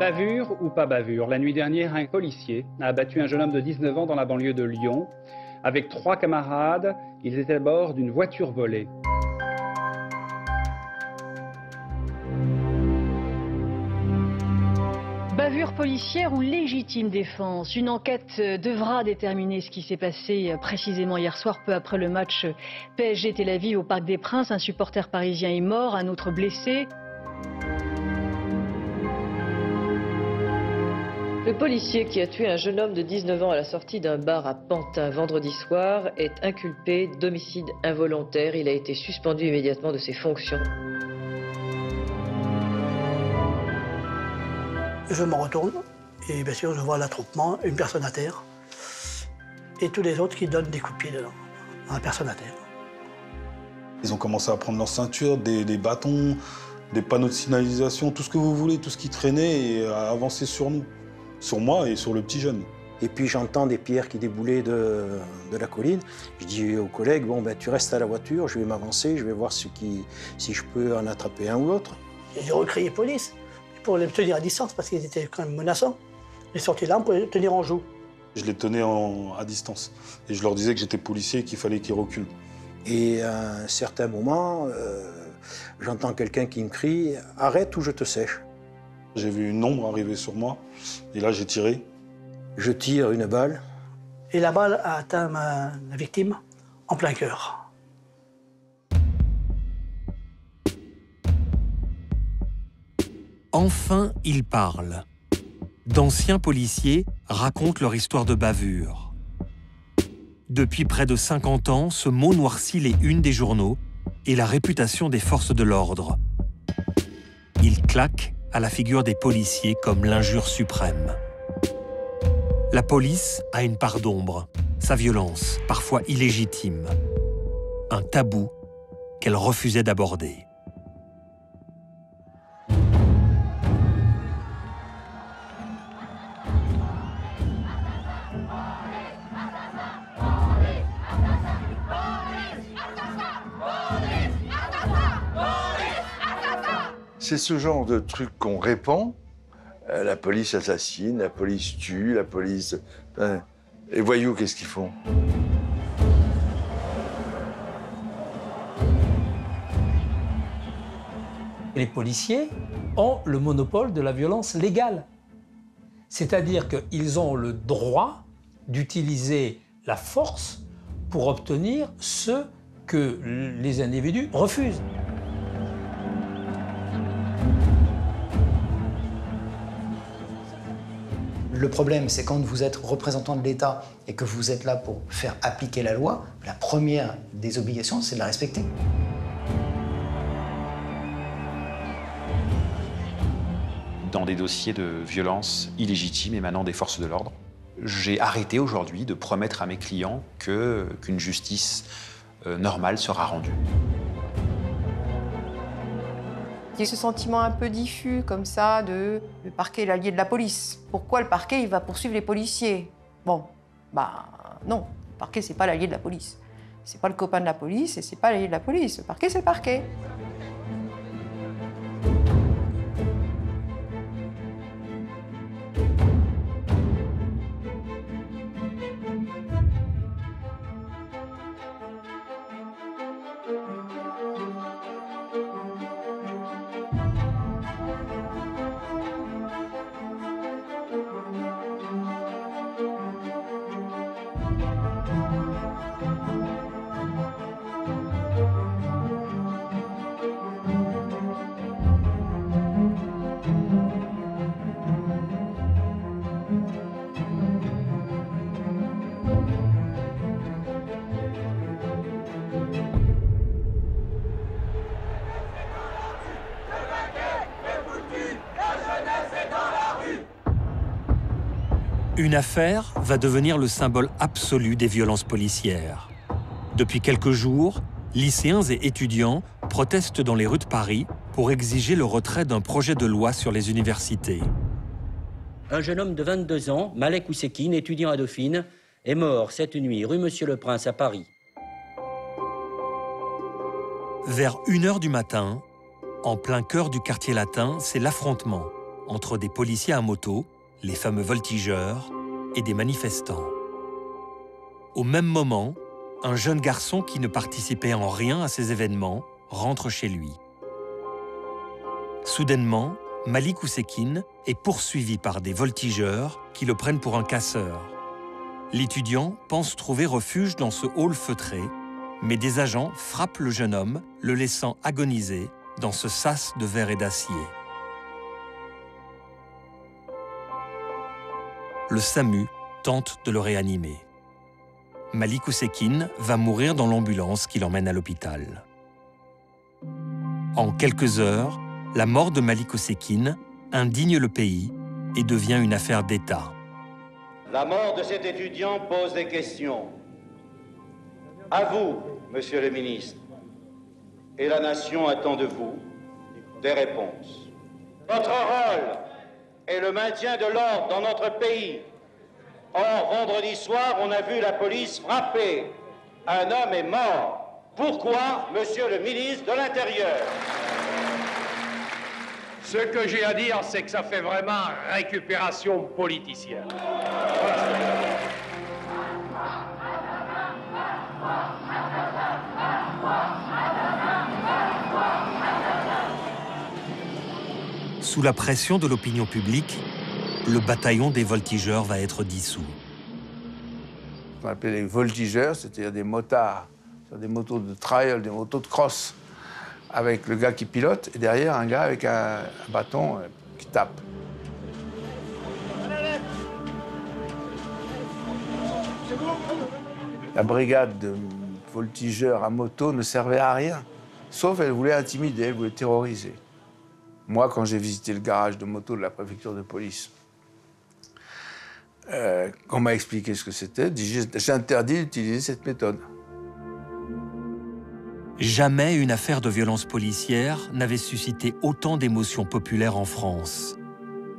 Bavure ou pas bavure, la nuit dernière, un policier a abattu un jeune homme de 19 ans dans la banlieue de Lyon. Avec 3 camarades, ils étaient à bord d'une voiture volée. Bavure policière ou légitime défense? Une enquête devra déterminer ce qui s'est passé précisément hier soir, peu après le match PSG-Tel Aviv au Parc des Princes. Un supporter parisien est mort, un autre blessé. Le policier qui a tué un jeune homme de 19 ans à la sortie d'un bar à Pantin vendredi soir est inculpé d'homicide involontaire. Il a été suspendu immédiatement de ses fonctions. Je me retourne et bien sûr je vois l'attroupement, une personne à terre et tous les autres qui donnent des coups de pied dedans, à la personne à terre. Ils ont commencé à prendre leur ceinture, des bâtons, des panneaux de signalisation, tout ce que vous voulez, tout ce qui traînait et à avancer sur nous, sur moi et sur le petit jeune. Et puis j'entends des pierres qui déboulaient de la colline. Je dis aux collègues, bon ben tu restes à la voiture, je vais m'avancer, je vais voir si je peux en attraper un ou l'autre. J'ai recrié police pour les tenir à distance parce qu'ils étaient quand même menaçants. J'ai sorti l'arme pour les tenir en joue. Je les tenais à distance et je leur disais que j'étais policier et qu'il fallait qu'ils reculent. Et à un certain moment, j'entends quelqu'un qui me crie « Arrête ou je te sèche ». J'ai vu une ombre arriver sur moi et là j'ai tiré. Je tire une balle. Et la balle a atteint la victime en plein cœur. Enfin, ils parlent. D'anciens policiers racontent leur histoire de bavure. Depuis près de 50 ans, ce mot noircit les unes des journaux et la réputation des forces de l'ordre. Il claque à la figure des policiers comme l'injure suprême. La police a une part d'ombre, sa violence, parfois illégitime. Un tabou qu'elle refusait d'aborder. C'est ce genre de truc qu'on répand. La police assassine, la police tue, la police... Les voyous, qu'est-ce qu'ils font? Les policiers ont le monopole de la violence légale. C'est-à-dire qu'ils ont le droit d'utiliser la force pour obtenir ce que les individus refusent. Le problème, c'est quand vous êtes représentant de l'État et que vous êtes là pour faire appliquer la loi, la première des obligations, c'est de la respecter. Dans des dossiers de violence illégitime émanant des forces de l'ordre, j'ai arrêté aujourd'hui de promettre à mes clients qu'une justice normale sera rendue. Il y a ce sentiment un peu diffus, comme ça, de le parquet est l'allié de la police. Pourquoi le parquet, il va poursuivre les policiers? Bon, bah non, le parquet, c'est pas l'allié de la police. C'est pas le copain de la police et c'est pas l'allié de la police. Le parquet, c'est le parquet. Une affaire va devenir le symbole absolu des violences policières. Depuis quelques jours, lycéens et étudiants protestent dans les rues de Paris pour exiger le retrait d'un projet de loi sur les universités. Un jeune homme de 22 ans, Malek Oussekine, étudiant à Dauphine, est mort cette nuit rue Monsieur-le-Prince à Paris. Vers 1 h du matin, en plein cœur du quartier latin, c'est l'affrontement entre des policiers à moto, les fameux voltigeurs, et des manifestants. Au même moment, un jeune garçon qui ne participait en rien à ces événements rentre chez lui. Soudainement, Malik Oussekine est poursuivi par des voltigeurs qui le prennent pour un casseur. L'étudiant pense trouver refuge dans ce hall feutré, mais des agents frappent le jeune homme, le laissant agoniser dans ce sas de verre et d'acier. Le SAMU tente de le réanimer. Malik Oussekine va mourir dans l'ambulance qui l'emmène à l'hôpital. En quelques heures, la mort de Malik Oussekine indigne le pays et devient une affaire d'État. La mort de cet étudiant pose des questions. À vous, monsieur le ministre, et la nation attend de vous des réponses. Votre rôle est le maintien de l'ordre dans notre pays. Or, vendredi soir, on a vu la police frapper. Un homme est mort. Pourquoi, monsieur le ministre de l'Intérieur? Ce que j'ai à dire, c'est que ça fait vraiment récupération politicienne. Sous la pression de l'opinion publique, le bataillon des voltigeurs va être dissous. On appelait les voltigeurs, c'est-à-dire des motards, des motos de trail, des motos de cross, avec le gars qui pilote et derrière un gars avec un bâton qui tape. La brigade de voltigeurs à moto ne servait à rien, sauf elle voulait intimider, elle voulait terroriser. Moi, quand j'ai visité le garage de moto de la préfecture de police, on m'a expliqué ce que c'était, j'interdis d'utiliser cette méthode. Jamais une affaire de violence policière n'avait suscité autant d'émotions populaires en France,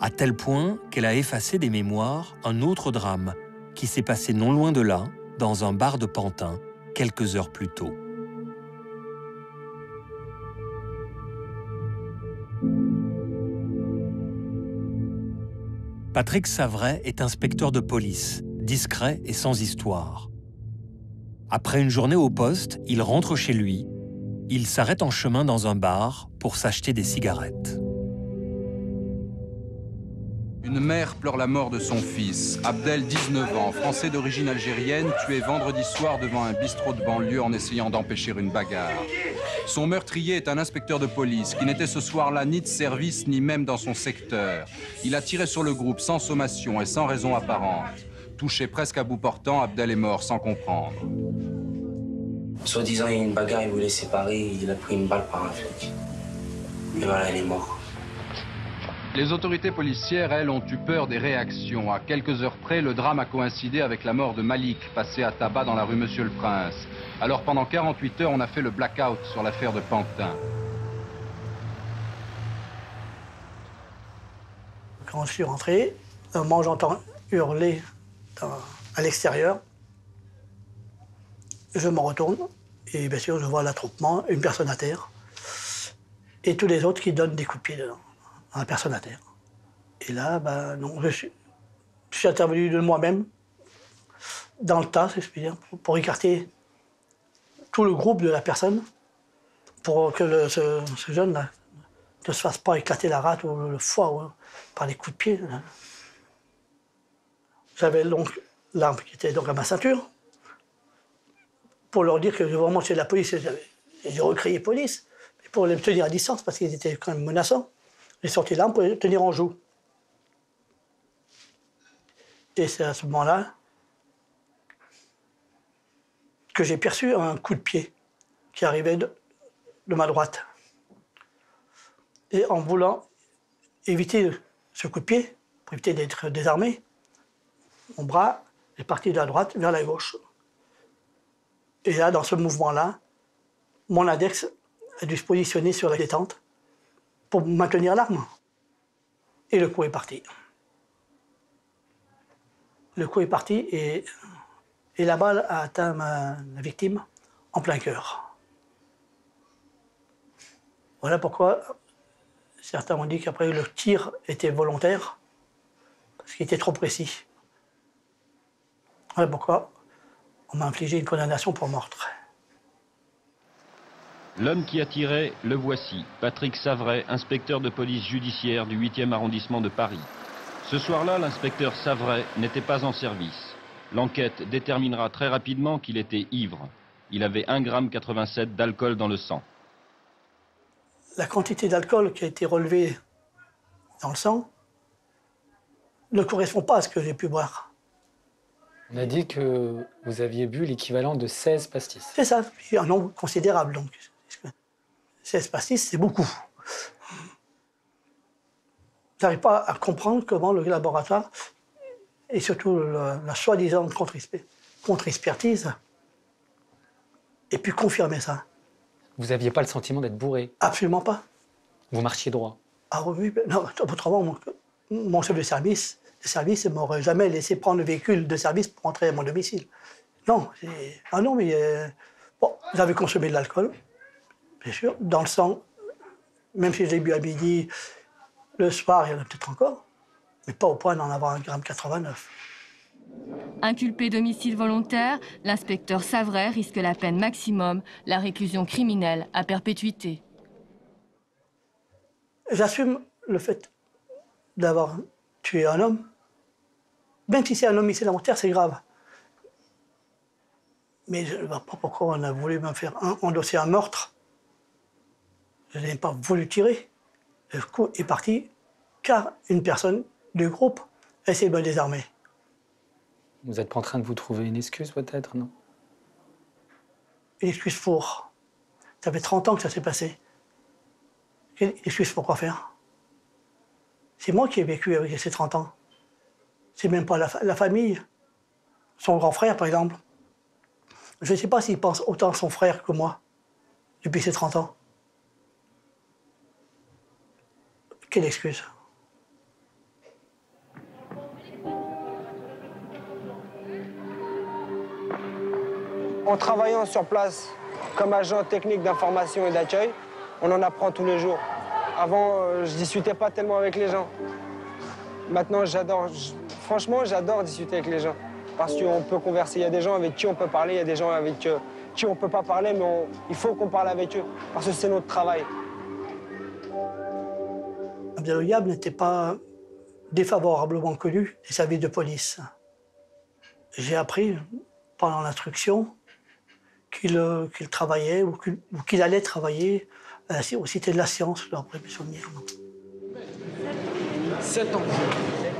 à tel point qu'elle a effacé des mémoires un autre drame qui s'est passé non loin de là, dans un bar de Pantin, quelques heures plus tôt. Patrick Savret est inspecteur de police, discret et sans histoire. Après une journée au poste, il rentre chez lui. Il s'arrête en chemin dans un bar pour s'acheter des cigarettes. Une mère pleure la mort de son fils. Abdel, 19 ans, français d'origine algérienne, tué vendredi soir devant un bistrot de banlieue en essayant d'empêcher une bagarre. Son meurtrier est un inspecteur de police qui n'était ce soir-là ni de service ni même dans son secteur. Il a tiré sur le groupe sans sommation et sans raison apparente. Touché presque à bout portant, Abdel est mort sans comprendre. Soi-disant, il y a une bagarre, il voulait séparer, il a pris une balle par un flic. Et voilà, il est mort. Les autorités policières, elles, ont eu peur des réactions. À quelques heures près, le drame a coïncidé avec la mort de Malik, passé à tabac dans la rue Monsieur le Prince. Alors pendant 48 heures, on a fait le blackout sur l'affaire de Pantin. Quand je suis rentré, moi j'entends hurler à l'extérieur. Je me retourne et bien sûr je vois l'attroupement, une personne à terre et tous les autres qui donnent des coups de pied dedans. La personne à terre. Et là, ben non, je suis intervenu de moi-même, dans le tas, si je puis dire, pour écarter tout le groupe de la personne, pour que ce jeune-là ne se fasse pas éclater la rate ou le foie par les coups de pied. J'avais donc l'arme qui était donc à ma ceinture, pour leur dire que vraiment c'est de la police. J'ai recrié police, pour les tenir à distance, parce qu'ils étaient quand même menaçants. J'ai sorti l'arme pour les tenir en joue. Et c'est à ce moment-là que j'ai perçu un coup de pied qui arrivait de ma droite. Et en voulant éviter ce coup de pied, pour éviter d'être désarmé, mon bras est parti de la droite vers la gauche. Et là, dans ce mouvement-là, mon index a dû se positionner sur la détente pour maintenir l'arme. Et le coup est parti. Le coup est parti et la balle a atteint la victime en plein cœur. Voilà pourquoi Certains ont dit qu'après le tir était volontaire, parce qu'il était trop précis. Voilà pourquoi on m'a infligé une condamnation pour meurtre. L'homme qui a tiré, le voici, Patrick Savray, inspecteur de police judiciaire du 8e arrondissement de Paris. Ce soir-là, l'inspecteur Savray n'était pas en service. L'enquête déterminera très rapidement qu'il était ivre. Il avait 1,87 g d'alcool dans le sang. La quantité d'alcool qui a été relevée dans le sang ne correspond pas à ce que j'ai pu boire. On a dit que vous aviez bu l'équivalent de 16 pastis. C'est ça, un nombre considérable donc. 16 pastis, c'est beaucoup. Je n'arrive pas à comprendre comment le laboratoire, et surtout la soi-disant contre-expertise, ait pu confirmer ça. Vous n'aviez pas le sentiment d'être bourré? Absolument pas. Vous marchiez droit? Ah oui, non, autrement, mon chef de service ne m'aurait jamais laissé prendre le véhicule de service pour entrer à mon domicile. Non, bon, j'avais consommé de l'alcool, bien sûr, dans le sang, même si j'ai bu à midi, le soir, il y en a peut-être encore, mais pas au point d'en avoir 1,89 g. Inculpé d'homicide volontaire, l'inspecteur Savray risque la peine maximum, la réclusion criminelle à perpétuité. J'assume le fait d'avoir tué un homme. Même si c'est un homicide volontaire, c'est grave. Mais je ne vois pas pourquoi on a voulu me faire endosser un meurtre. Je n'ai pas voulu tirer. Le coup est parti car une personne du groupe a essayé de me désarmer. Vous n'êtes pas en train de vous trouver une excuse peut-être, non? Une excuse pour. Ça fait 30 ans que ça s'est passé. Une excuse pour quoi faire? C'est moi qui ai vécu avec ces 30 ans. C'est même pas la famille. Son grand frère, par exemple. Je ne sais pas s'il pense autant à son frère que moi, depuis ces 30 ans. Quelle excuse? En travaillant sur place comme agent technique d'information et d'accueil, on en apprend tous les jours. Avant, je discutais pas tellement avec les gens. Maintenant, franchement, j'adore discuter avec les gens. Parce qu'on peut converser. Il y a des gens avec qui on peut parler, il y a des gens avec qui on peut pas parler, mais il faut qu'on parle avec eux, parce que c'est notre travail. Abdelouyab n'était pas défavorablement connu des services de police. J'ai appris pendant l'instruction qu'il travaillait ou qu'il allait travailler aux Cités de la Science, je après mes souvenirs. 7 ans.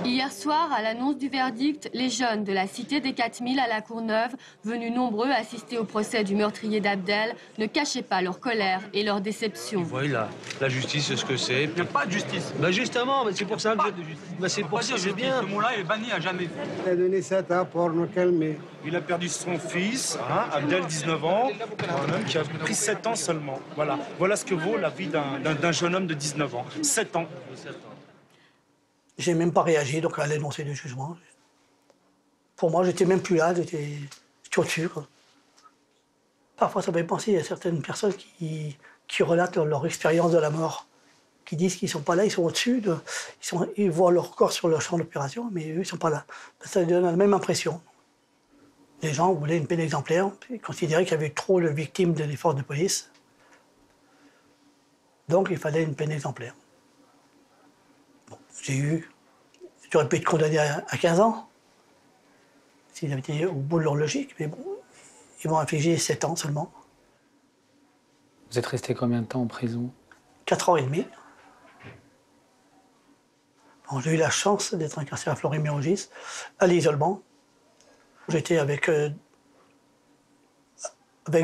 Hier soir, à l'annonce du verdict, les jeunes de la cité des 4000 à la Courneuve, venus nombreux assister au procès du meurtrier d'Abdel, ne cachaient pas leur colère et leur déception. Voilà, la justice, c'est ce que c'est. Il n'y a pas de justice. Bah justement, c'est pour ça que c'est pour ça que c'est bien. Ce mot-là est banni à jamais. Il a donné 7 ans pour nous calmer. Il a perdu son fils, Abdel, 19 ans, un homme qui a pris 7 ans seulement. Voilà ce que vaut la vie d'un jeune homme de 19 ans. 7 ans. J'ai même pas réagi donc à l'énoncé du jugement. Pour moi, j'étais même plus là, j'étais au-dessus. Parfois, ça me fait penser à certaines personnes qui relatent leur expérience de la mort, qui disent qu'ils ne sont pas là, ils sont au-dessus, ils voient leur corps sur le champ d'opération, mais eux, ils ne sont pas là. Ça donne la même impression. Les gens voulaient une peine exemplaire, ils considéraient qu'il y avait trop de victimes de forces de police. Donc, il fallait une peine exemplaire. J'aurais pu être condamné à 15 ans, s'ils avaient été au bout de leur logique, mais bon, ils m'ont infligé 7 ans seulement. Vous êtes resté combien de temps en prison? 4 ans et demi. Bon, j'ai eu la chance d'être incarcéré à Fleury-Mérogis, à l'isolement. J'étais avec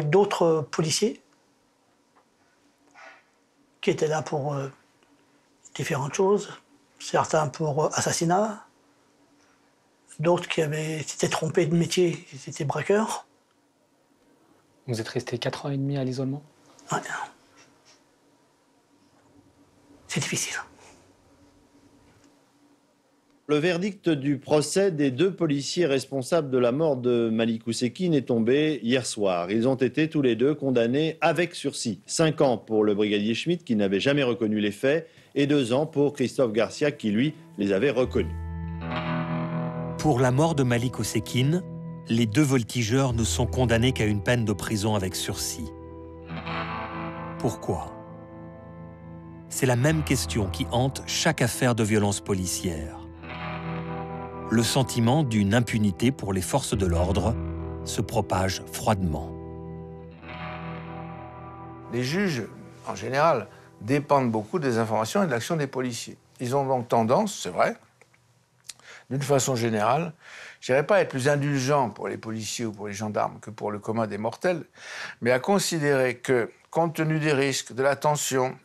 d'autres policiers qui étaient là pour différentes choses. Certains pour assassinat, d'autres qui s'étaient trompés de métier, qui étaient braqueurs. Vous êtes resté 4 ans et demi à l'isolement? Ouais. C'est difficile. Le verdict du procès des 2 policiers responsables de la mort de Malik Oussekine est tombé hier soir. Ils ont été tous les 2 condamnés avec sursis. 5 ans pour le brigadier Schmitt qui n'avait jamais reconnu les faits et 2 ans pour Christophe Garcia qui, lui, les avait reconnus. Pour la mort de Malik Oussekine, les 2 voltigeurs ne sont condamnés qu'à une peine de prison avec sursis. Pourquoi? C'est la même question qui hante chaque affaire de violence policière. Le sentiment d'une impunité pour les forces de l'ordre se propage froidement. Les juges, en général, dépendent beaucoup des informations et de l'action des policiers. Ils ont donc tendance, c'est vrai, d'une façon générale, je dirais pas à être plus indulgents pour les policiers ou pour les gendarmes que pour le commun des mortels, mais à considérer que, compte tenu des risques, de la tension,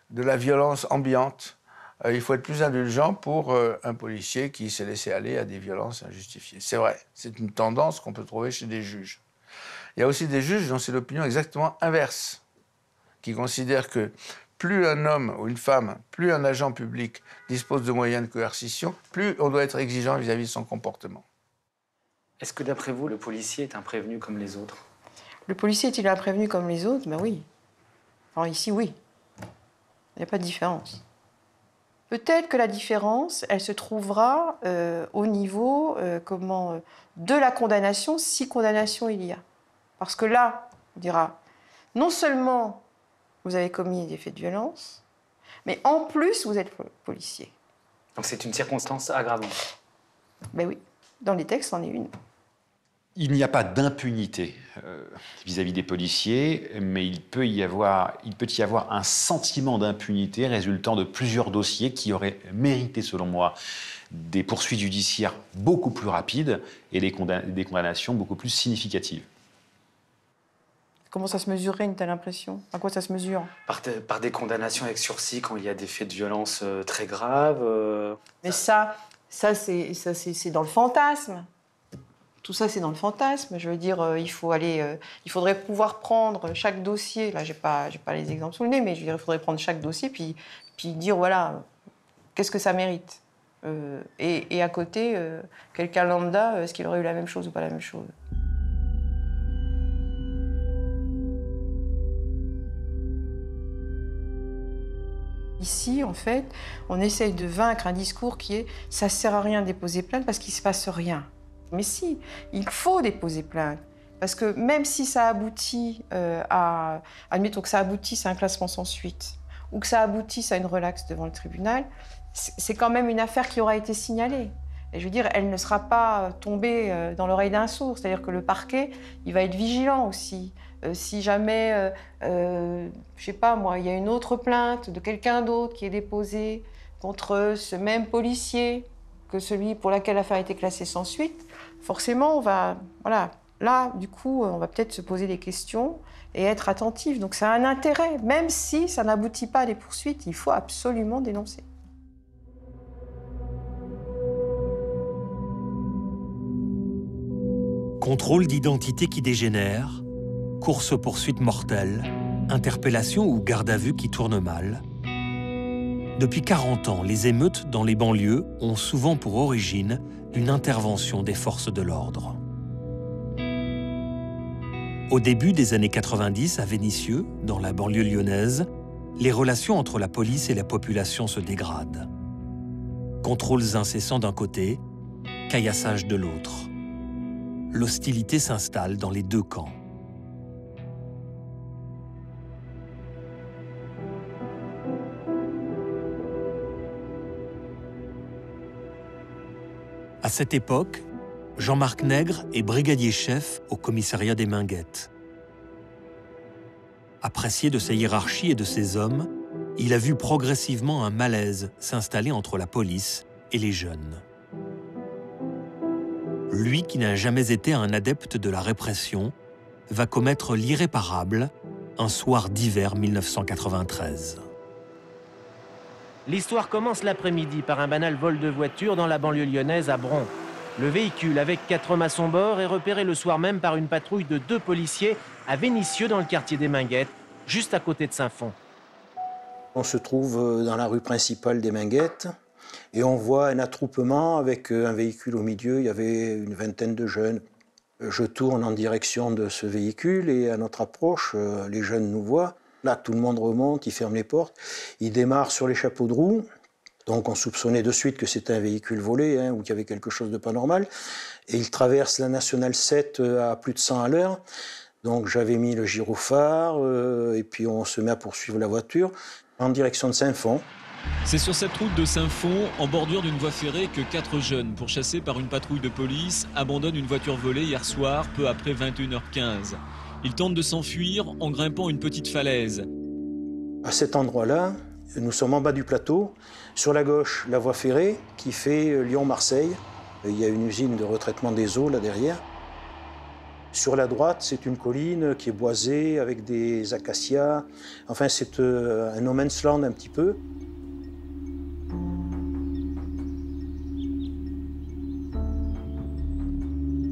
de la violence ambiante, il faut être plus indulgent pour un policier qui s'est laissé aller à des violences injustifiées. C'est vrai, c'est une tendance qu'on peut trouver chez des juges. Il y a aussi des juges dont c'est l'opinion exactement inverse, qui considèrent que plus un homme ou une femme, plus un agent public dispose de moyens de coercition, plus on doit être exigeant vis-à-vis de son comportement. Est-ce que d'après vous, le policier est un prévenu comme les autres? Le policier est-il un prévenu comme les autres? Ben oui. Enfin, ici, oui. Il n'y a pas de différence. Peut-être que la différence, elle se trouvera au niveau de la condamnation, si condamnation il y a. Parce que là, on dira, non seulement vous avez commis des faits de violence, mais en plus, vous êtes policier. Donc c'est une circonstance aggravante. Ben oui, dans les textes, c'en est une. Il n'y a pas d'impunité vis-à-vis des policiers, mais il peut y avoir un sentiment d'impunité résultant de plusieurs dossiers qui auraient mérité, selon moi, des poursuites judiciaires beaucoup plus rapides et des condamnations beaucoup plus significatives. Comment ça se mesurerait une telle impression? À quoi ça se mesure? Par des condamnations avec sursis quand il y a des faits de violence très graves. Mais ça c'est dans le fantasme. Tout ça, c'est dans le fantasme. Je veux dire, il faudrait pouvoir prendre chaque dossier. Là, j'ai pas les exemples sous le nez, mais je veux dire, il faudrait prendre chaque dossier puis dire, voilà, qu'est-ce que ça mérite. Et à côté, quelqu'un lambda, est-ce qu'il aurait eu la même chose ou pas la même chose? Ici, en fait, on essaye de vaincre un discours qui est « ça sert à rien de déposer plainte parce qu'il ne se passe rien ». Mais si, il faut déposer plainte. Parce que même si ça aboutit admettons que ça aboutisse à un classement sans suite, ou que ça aboutisse à une relaxe devant le tribunal, c'est quand même une affaire qui aura été signalée. Et je veux dire, elle ne sera pas tombée dans l'oreille d'un sourd. C'est-à-dire que le parquet, il va être vigilant aussi. Si jamais, je sais pas moi, il y a une autre plainte de quelqu'un d'autre qui est déposée contre ce même policier que celui pour lequel l'affaire a été classée sans suite, forcément, on va, voilà, là, du coup, on va peut-être se poser des questions et être attentif. Donc ça a un intérêt, même si ça n'aboutit pas à des poursuites, il faut absolument dénoncer. Contrôle d'identité qui dégénère, course-poursuite mortelle, interpellation ou garde à vue qui tourne mal. Depuis 40 ans, les émeutes dans les banlieues ont souvent pour origine une intervention des forces de l'ordre. Au début des années 90, à Vénissieux, dans la banlieue lyonnaise, les relations entre la police et la population se dégradent. Contrôles incessants d'un côté, caillassage de l'autre. L'hostilité s'installe dans les deux camps. À cette époque, Jean-Marc Nègre est brigadier chef au commissariat des Minguettes. Apprécié de sa hiérarchie et de ses hommes, il a vu progressivement un malaise s'installer entre la police et les jeunes. Lui, qui n'a jamais été un adepte de la répression, va commettre l'irréparable un soir d'hiver 1993. L'histoire commence l'après-midi par un banal vol de voiture dans la banlieue lyonnaise à Bron. Le véhicule, avec 4 hommes à son bord, est repéré le soir même par une patrouille de 2 policiers à Vénissieux, dans le quartier des Minguettes, juste à côté de Saint-Fond. On se trouve dans la rue principale des Minguettes. Et on voit un attroupement avec un véhicule au milieu, il y avait une vingtaine de jeunes. Je tourne en direction de ce véhicule et à notre approche, les jeunes nous voient. Là, tout le monde remonte, ils ferment les portes, ils démarrent sur les chapeaux de roue. Donc on soupçonnait de suite que c'était un véhicule volé ou qu'il y avait quelque chose de pas normal. Et ils traversent la Nationale 7 à plus de 100 à l'heure. Donc j'avais mis le gyrophare et puis on se met à poursuivre la voiture en direction de Saint-Fond. C'est sur cette route de Saint-Fond, en bordure d'une voie ferrée, que 4 jeunes, pourchassés par une patrouille de police, abandonnent une voiture volée hier soir, peu après 21h15. Ils tentent de s'enfuir en grimpant une petite falaise. À cet endroit-là, nous sommes en bas du plateau. Sur la gauche, la voie ferrée qui fait Lyon-Marseille. Il y a une usine de retraitement des eaux là derrière. Sur la droite, c'est une colline qui est boisée avec des acacias. Enfin, c'est un no man's land un petit peu.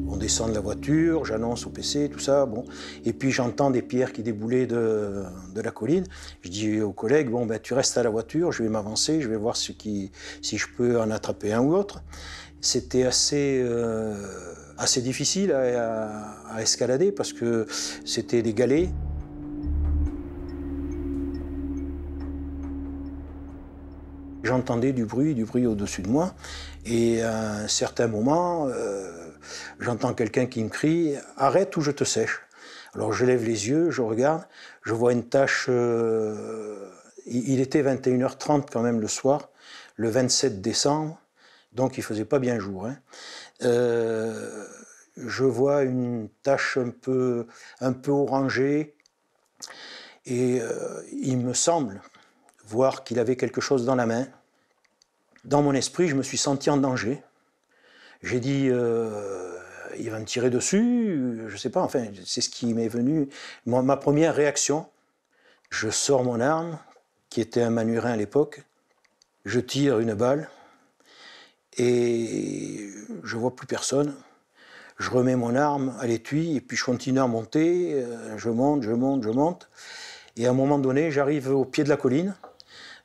On descend de la voiture, j'annonce au PC, tout ça, bon. Et puis j'entends des pierres qui déboulaient de la colline. Je dis aux collègues, bon, ben, tu restes à la voiture, je vais m'avancer, je vais voir si je peux en attraper un ou l'autre. C'était assez difficile à escalader parce que c'était des galets. J'entendais du bruit au-dessus de moi. Et à un certain moment, j'entends quelqu'un qui me crie « Arrête ou je te sèche ». Alors je lève les yeux, je regarde, je vois une tache... il était 21h30 quand même le soir, le 27 décembre, donc il ne faisait pas bien jour. Hein. Je vois une tache un peu orangée et il me semble voir qu'il avait quelque chose dans la main. Dans mon esprit, je me suis senti en danger. J'ai dit, il va me tirer dessus, je ne sais pas, enfin, c'est ce qui m'est venu. Ma première réaction, je sors mon arme, qui était un manurin à l'époque, je tire une balle et je ne vois plus personne. Je remets mon arme à l'étui et puis je continue à monter, je monte. Et à un moment donné, j'arrive au pied de la colline,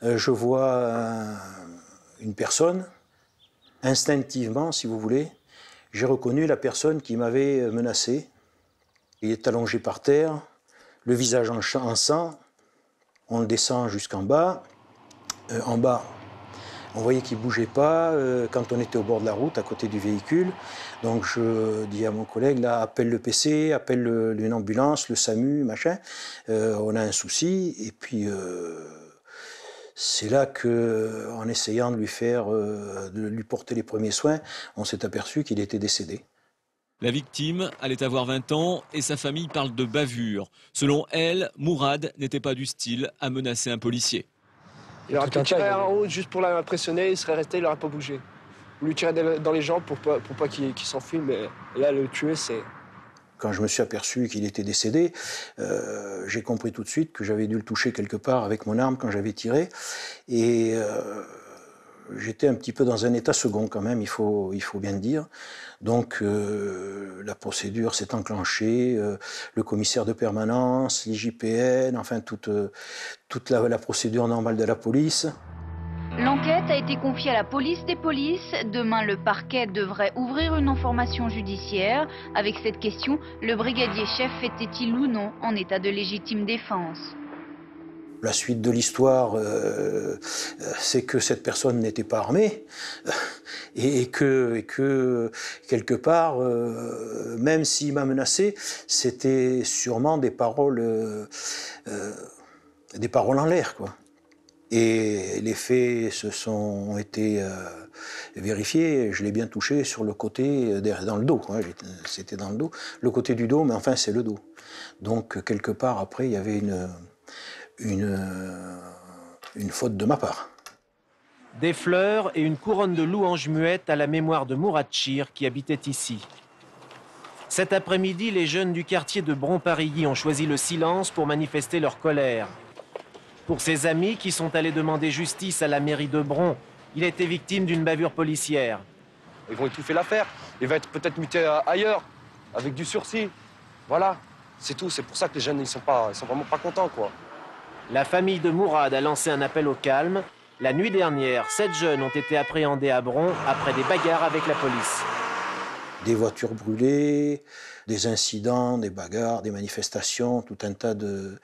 je vois une personne. Instinctivement, si vous voulez, j'ai reconnu la personne qui m'avait menacé. Il est allongé par terre, le visage en sang. On le descend jusqu'en bas. En bas, on voyait qu'il ne bougeait pas quand on était au bord de la route, à côté du véhicule. Donc je dis à mon collègue, là, appelle le PC, appelle une ambulance, le SAMU, machin. On a un souci. Et puis... c'est là qu'en essayant de lui porter les premiers soins, on s'est aperçu qu'il était décédé. La victime allait avoir 20 ans et sa famille parle de bavure. Selon elle, Mourad n'était pas du style à menacer un policier. Il aurait pu tirer en haut juste pour l'impressionner, il serait resté, il n'aurait pas bougé. Vous lui tirez dans les jambes pour pas qu'il s'enfuit, mais là, le tuer, c'est... Quand je me suis aperçu qu'il était décédé, j'ai compris tout de suite que j'avais dû le toucher quelque part avec mon arme quand j'avais tiré. Et j'étais un petit peu dans un état second quand même, il faut bien le dire. Donc la procédure s'est enclenchée, le commissaire de permanence, l'IJPN, enfin toute la procédure normale de la police. L'enquête a été confiée à la police des polices. Demain, le parquet devrait ouvrir une information judiciaire. Avec cette question, le brigadier chef était-il ou non en état de légitime défense? La suite de l'histoire, c'est que cette personne n'était pas armée et que quelque part, même s'il m'a menacé, c'était sûrement des paroles en l'air, quoi. Et les faits ont été vérifiés. Je l'ai bien touché sur le côté, dans le dos. C'était dans le dos. Le côté du dos, mais enfin, c'est le dos. Donc, quelque part, après, il y avait une faute de ma part. Des fleurs et une couronne de louanges muettes à la mémoire de Mourad Chir qui habitait ici. Cet après-midi, les jeunes du quartier de Bron-Parilly ont choisi le silence pour manifester leur colère. Pour ses amis qui sont allés demander justice à la mairie de Bron, il a été victime d'une bavure policière. Ils vont étouffer l'affaire. Il va être peut-être muté ailleurs, avec du sursis. Voilà, c'est tout. C'est pour ça que les jeunes, ils sont vraiment pas contents, quoi. La famille de Mourad a lancé un appel au calme. La nuit dernière, 7 jeunes ont été appréhendés à Bron après des bagarres avec la police. Des voitures brûlées, des incidents, des bagarres, des manifestations, tout un tas de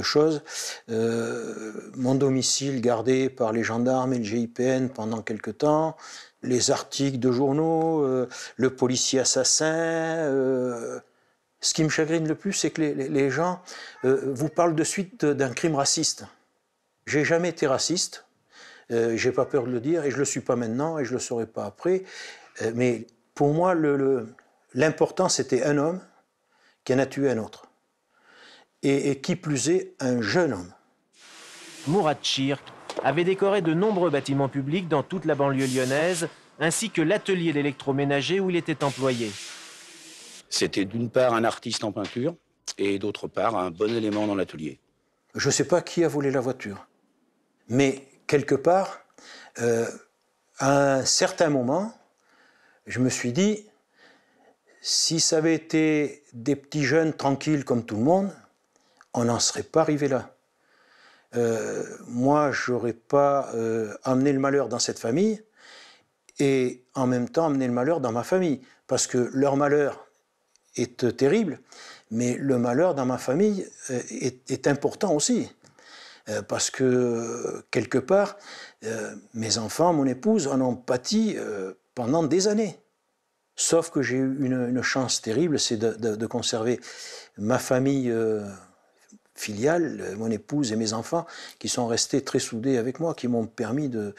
choses. Mon domicile gardé par les gendarmes et le GIPN pendant quelque temps, les articles de journaux, le policier assassin. Ce qui me chagrine le plus, c'est que les gens vous parlent de suite d'un crime raciste. J'ai jamais été raciste, j'ai pas peur de le dire, et je le suis pas maintenant, et je le serai pas après. Mais pour moi, l'important, c'était un homme qui en a tué un autre. Et qui plus est, un jeune homme. Mourad Chirk avait décoré de nombreux bâtiments publics dans toute la banlieue lyonnaise, ainsi que l'atelier d'électroménager où il était employé. C'était d'une part un artiste en peinture, et d'autre part un bon élément dans l'atelier. Je ne sais pas qui a volé la voiture, mais quelque part, à un certain moment, je me suis dit, si ça avait été des petits jeunes tranquilles comme tout le monde, on n'en serait pas arrivé là. Moi, je n'aurais pas amené le malheur dans cette famille et en même temps amené le malheur dans ma famille. Parce que leur malheur est terrible, mais le malheur dans ma famille est important aussi. Parce que, quelque part, mes enfants, mon épouse en ont pâti pendant des années. Sauf que j'ai eu une chance terrible, c'est de conserver ma famille filiale, mon épouse et mes enfants, qui sont restés très soudés avec moi, qui m'ont permis de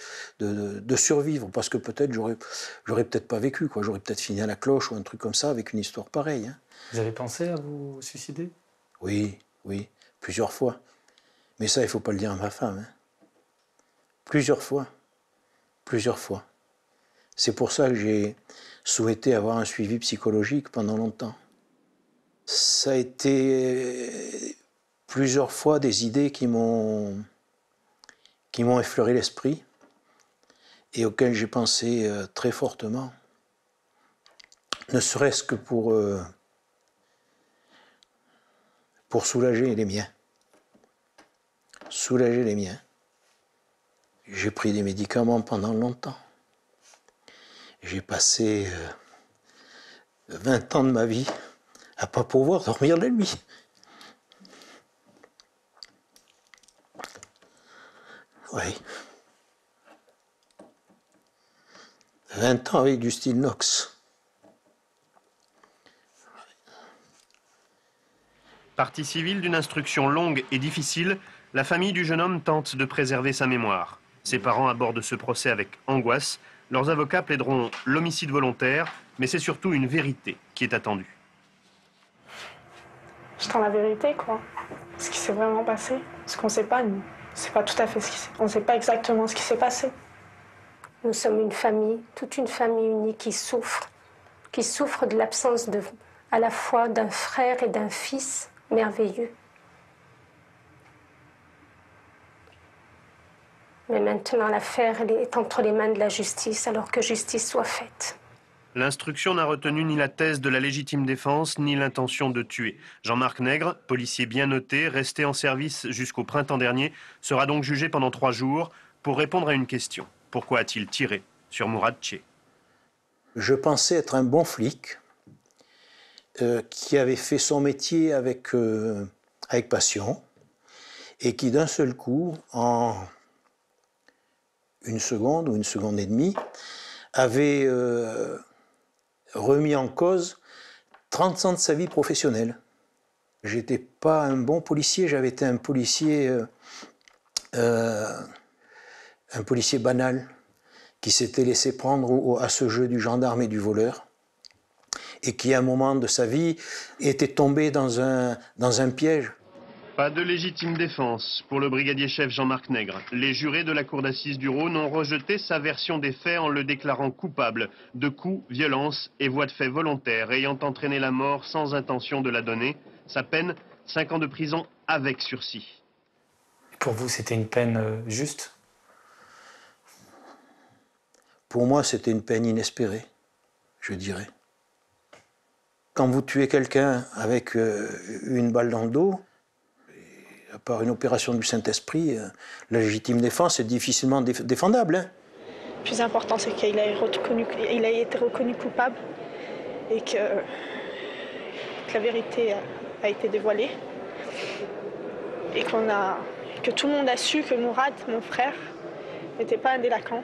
survivre. Parce que peut-être, j'aurais peut-être pas vécu, quoi. J'aurais peut-être fini à la cloche ou un truc comme ça, avec une histoire pareille. Hein. Vous avez pensé à vous suicider? Oui, plusieurs fois. Mais ça, il ne faut pas le dire à ma femme. Hein. Plusieurs fois. C'est pour ça que j'ai souhaité avoir un suivi psychologique pendant longtemps. Ça a été plusieurs fois des idées qui m'ont effleuré l'esprit et auxquelles j'ai pensé très fortement. Ne serait-ce que pour soulager les miens. Soulager les miens. J'ai pris des médicaments pendant longtemps. J'ai passé 20 ans de ma vie à ne pas pouvoir dormir la nuit. Oui. 20 ans avec du style Nox. Partie civile d'une instruction longue et difficile, la famille du jeune homme tente de préserver sa mémoire. Ses parents abordent ce procès avec angoisse. Leurs avocats plaideront l'homicide volontaire, mais c'est surtout une vérité qui est attendue. J'attends la vérité, quoi. Ce qui s'est vraiment passé. Ce qu'on ne sait pas, nous. C'est pas tout à fait ce qui s'est passé. On ne sait pas exactement ce qui s'est passé. Nous sommes une famille, toute une famille unie qui souffre de l'absence à la fois d'un frère et d'un fils merveilleux. Mais maintenant, l'affaire est entre les mains de la justice, alors que justice soit faite. L'instruction n'a retenu ni la thèse de la légitime défense, ni l'intention de tuer. Jean-Marc Nègre, policier bien noté, resté en service jusqu'au printemps dernier, sera donc jugé pendant 3 jours pour répondre à une question. Pourquoi a-t-il tiré sur Mourad Chirk? Je pensais être un bon flic qui avait fait son métier avec passion et qui d'un seul coup, en une seconde ou une seconde et demie, avait remis en cause 30 ans de sa vie professionnelle. J'étais pas un bon policier, j'avais été un policier banal qui s'était laissé prendre à ce jeu du gendarme et du voleur et qui, à un moment de sa vie, était tombé dans un piège. Pas de légitime défense pour le brigadier chef Jean-Marc Nègre. Les jurés de la cour d'assises du Rhône ont rejeté sa version des faits en le déclarant coupable de coups, violences et voies de fait volontaires ayant entraîné la mort sans intention de la donner. Sa peine, 5 ans de prison avec sursis. Pour vous, c'était une peine juste? Pour moi, c'était une peine inespérée, je dirais. Quand vous tuez quelqu'un avec une balle dans le dos, Par une opération du Saint-Esprit, la légitime défense est difficilement défendable. Hein. Le plus important, c'est qu'il a été reconnu coupable et que la vérité a été dévoilée. Et que tout le monde a su que Mourad, mon frère, n'était pas un délinquant.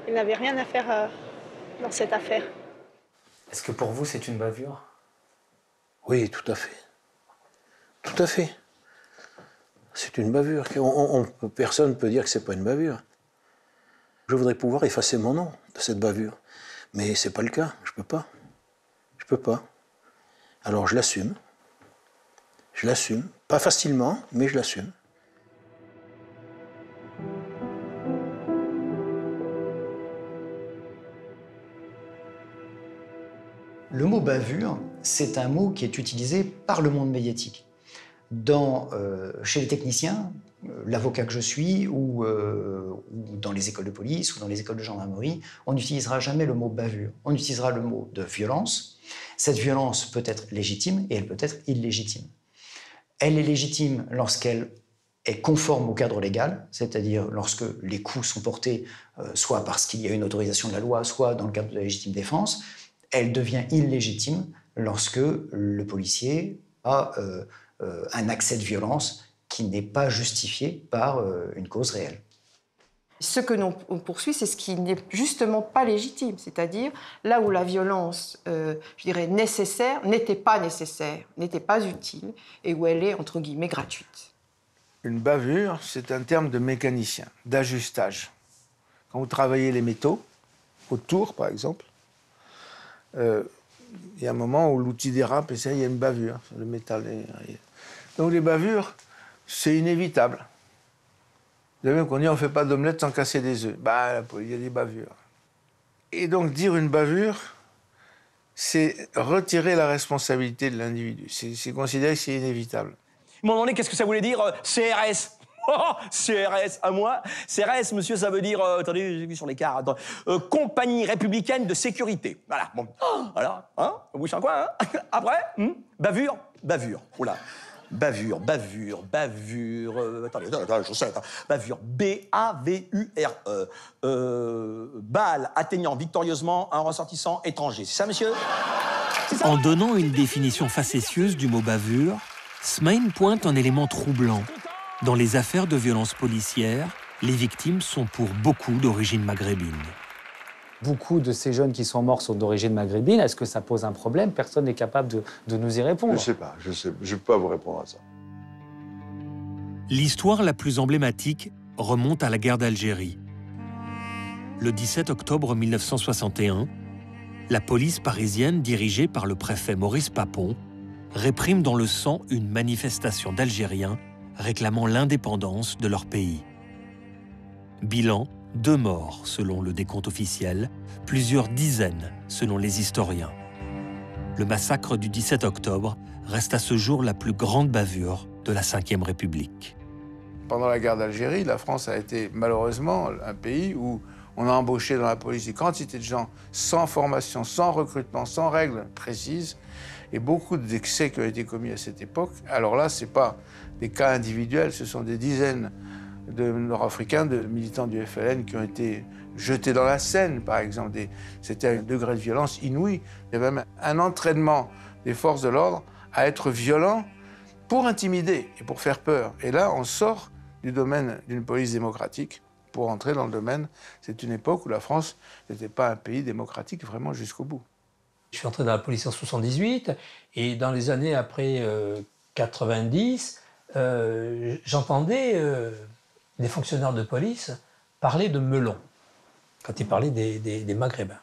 Il n'avait rien à faire dans cette affaire. Est-ce que pour vous, c'est une bavure? Oui, tout à fait. Tout à fait. C'est une bavure. Personne ne peut dire que ce n'est pas une bavure. Je voudrais pouvoir effacer mon nom de cette bavure. Mais ce n'est pas le cas. Je ne peux pas. Je ne peux pas. Alors je l'assume. Je l'assume. Pas facilement, mais je l'assume. Le mot bavure, c'est un mot qui est utilisé par le monde médiatique. Chez les techniciens, l'avocat que je suis, ou dans les écoles de police, ou dans les écoles de gendarmerie, on n'utilisera jamais le mot bavure. On utilisera le mot de violence. Cette violence peut être légitime et elle peut être illégitime. Elle est légitime lorsqu'elle est conforme au cadre légal, c'est-à-dire lorsque les coups sont portés soit parce qu'il y a une autorisation de la loi, soit dans le cadre de la légitime défense. Elle devient illégitime lorsque le policier a un accès de violence qui n'est pas justifié par une cause réelle. Ce que l'on poursuit, c'est ce qui n'est justement pas légitime, c'est-à-dire là où la violence, je dirais, nécessaire, n'était pas utile, et où elle est, entre guillemets, gratuite. Une bavure, c'est un terme de mécanicien, d'ajustage. Quand vous travaillez les métaux, au tour par exemple, il y a un moment où l'outil dérape et il y a une bavure, le métal. Donc les bavures, c'est inévitable. Vous savez qu'on dit on ne fait pas d'omelette sans casser des œufs. Bah, il y a des bavures. Et donc dire une bavure, c'est retirer la responsabilité de l'individu. C'est considérer que c'est inévitable. Ils m'ont demandé qu'est-ce que ça voulait dire CRS. Oh, CRS, à moi. CRS, monsieur, ça veut dire, attendez, j'ai vu sur les cartes, Compagnie républicaine de sécurité. Voilà, bon, voilà, hein, on bouge un coin, hein. Après, bavure, oula. Bavure, attendez, je sais, bavure, B-A-V-U-R-E. Balle atteignant victorieusement un ressortissant étranger. C'est ça, monsieur? En donnant une définition facétieuse du mot bavure, Smaïn pointe un élément troublant. Dans les affaires de violences policières, les victimes sont pour beaucoup d'origine maghrébine. Beaucoup de ces jeunes qui sont morts sont d'origine maghrébine. Est-ce que ça pose un problème? Personne n'est capable de nous y répondre. Je ne sais pas, je ne peux pas vous répondre à ça. L'histoire la plus emblématique remonte à la guerre d'Algérie. Le 17 octobre 1961, la police parisienne, dirigée par le préfet Maurice Papon, réprime dans le sang une manifestation d'Algériens réclamant l'indépendance de leur pays. Bilan, 2 morts selon le décompte officiel, plusieurs dizaines selon les historiens. Le massacre du 17 octobre reste à ce jour la plus grande bavure de la Ve République. Pendant la guerre d'Algérie, la France a été malheureusement un pays où on a embauché dans la police une quantité de gens sans formation, sans recrutement, sans règles précises, et beaucoup d'excès qui ont été commis à cette époque. Alors là, ce n'est pas des cas individuels, ce sont des dizaines de Nord-Africains, de militants du FLN qui ont été jetés dans la Seine, par exemple. C'était un degré de violence inouï. Il y avait même un entraînement des forces de l'ordre à être violents pour intimider et pour faire peur. Et là, on sort du domaine d'une police démocratique pour entrer dans le domaine. C'est une époque où la France n'était pas un pays démocratique vraiment jusqu'au bout. Je suis entré dans la police en 78 et dans les années après 90, j'entendais des fonctionnaires de police parler de melons, quand ils parlaient des Maghrébins.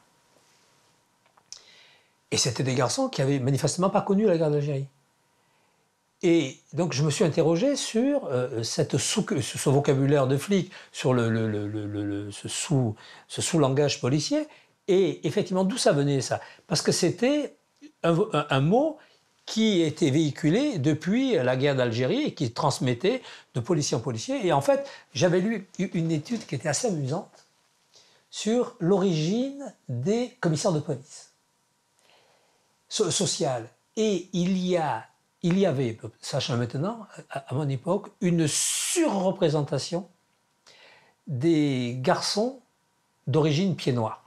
Et c'était des garçons qui avaient manifestement pas connu la guerre d'Algérie. Et donc je me suis interrogé sur ce vocabulaire de flic, sur ce sous-langage policier, et effectivement d'où ça venait ça? Parce que c'était un mot qui était véhiculé depuis la guerre d'Algérie et qui transmettait de policier en policier. Et en fait, j'avais lu une étude qui était assez amusante sur l'origine des commissaires de police sociale. Et il y a il y avait, sachant maintenant, à mon époque, une surreprésentation des garçons d'origine pied noir.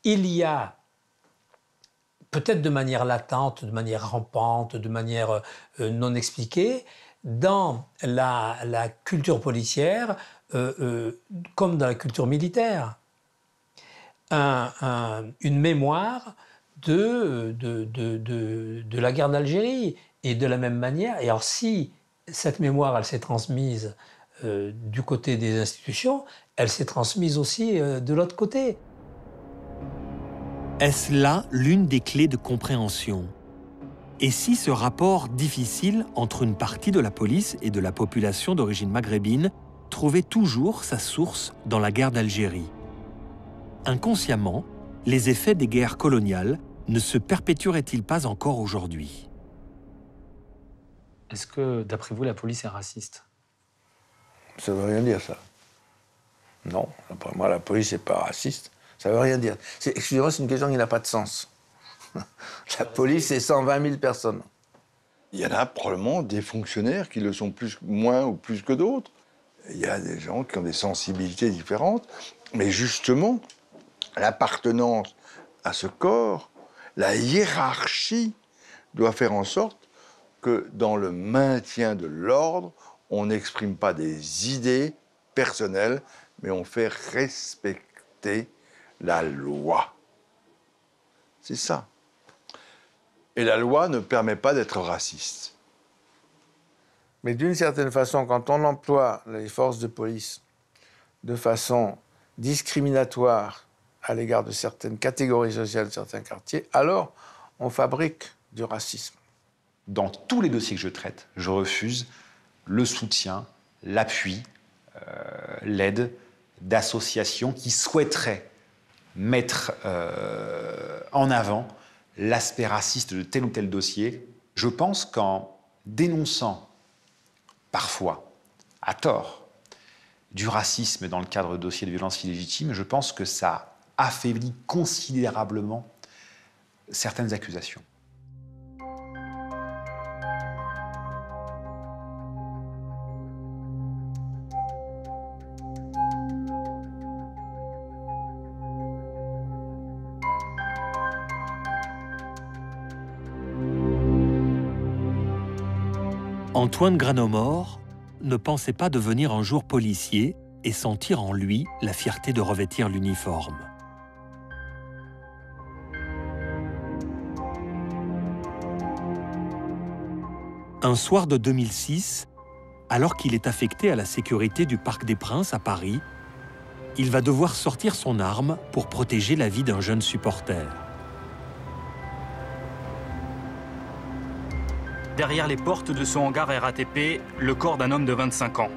Il y a, peut-être de manière latente, de manière rampante, de manière non expliquée, dans la culture policière, comme dans la culture militaire, une mémoire de la guerre d'Algérie. Et de la même manière, et alors si cette mémoire elle s'est transmise du côté des institutions, elle s'est transmise aussi de l'autre côté. Est-ce là l'une des clés de compréhension? Et si ce rapport difficile entre une partie de la police et de la population d'origine maghrébine trouvait toujours sa source dans la guerre d'Algérie? Inconsciemment, les effets des guerres coloniales ne se perpétueraient-ils pas encore aujourd'hui? Est-ce que, d'après vous, la police est raciste? Ça veut rien dire, ça. Non, d'après moi, la police n'est pas raciste. Ça veut rien dire. Excusez-moi, c'est une question qui n'a pas de sens. La police, c'est 120 000 personnes. Il y en a probablement des fonctionnaires qui le sont moins ou plus que d'autres. Il y a des gens qui ont des sensibilités différentes. Mais justement, l'appartenance à ce corps, la hiérarchie doit faire en sorte que dans le maintien de l'ordre, on n'exprime pas des idées personnelles, mais on fait respecter la loi. C'est ça. Et la loi ne permet pas d'être raciste. Mais d'une certaine façon, quand on emploie les forces de police de façon discriminatoire à l'égard de certaines catégories sociales, de certains quartiers, alors on fabrique du racisme. Dans tous les dossiers que je traite, je refuse le soutien, l'appui, l'aide d'associations qui souhaiteraient mettre en avant l'aspect raciste de tel ou tel dossier. Je pense qu'en dénonçant parfois, à tort, du racisme dans le cadre de dossiers de violences illégitimes, je pense que ça affaiblit considérablement certaines accusations. Antoine Granomort ne pensait pas devenir un jour policier et sentir en lui la fierté de revêtir l'uniforme. Un soir de 2006, alors qu'il est affecté à la sécurité du Parc des Princes à Paris, il va devoir sortir son arme pour protéger la vie d'un jeune supporter. Derrière les portes de son hangar RATP, le corps d'un homme de 25 ans.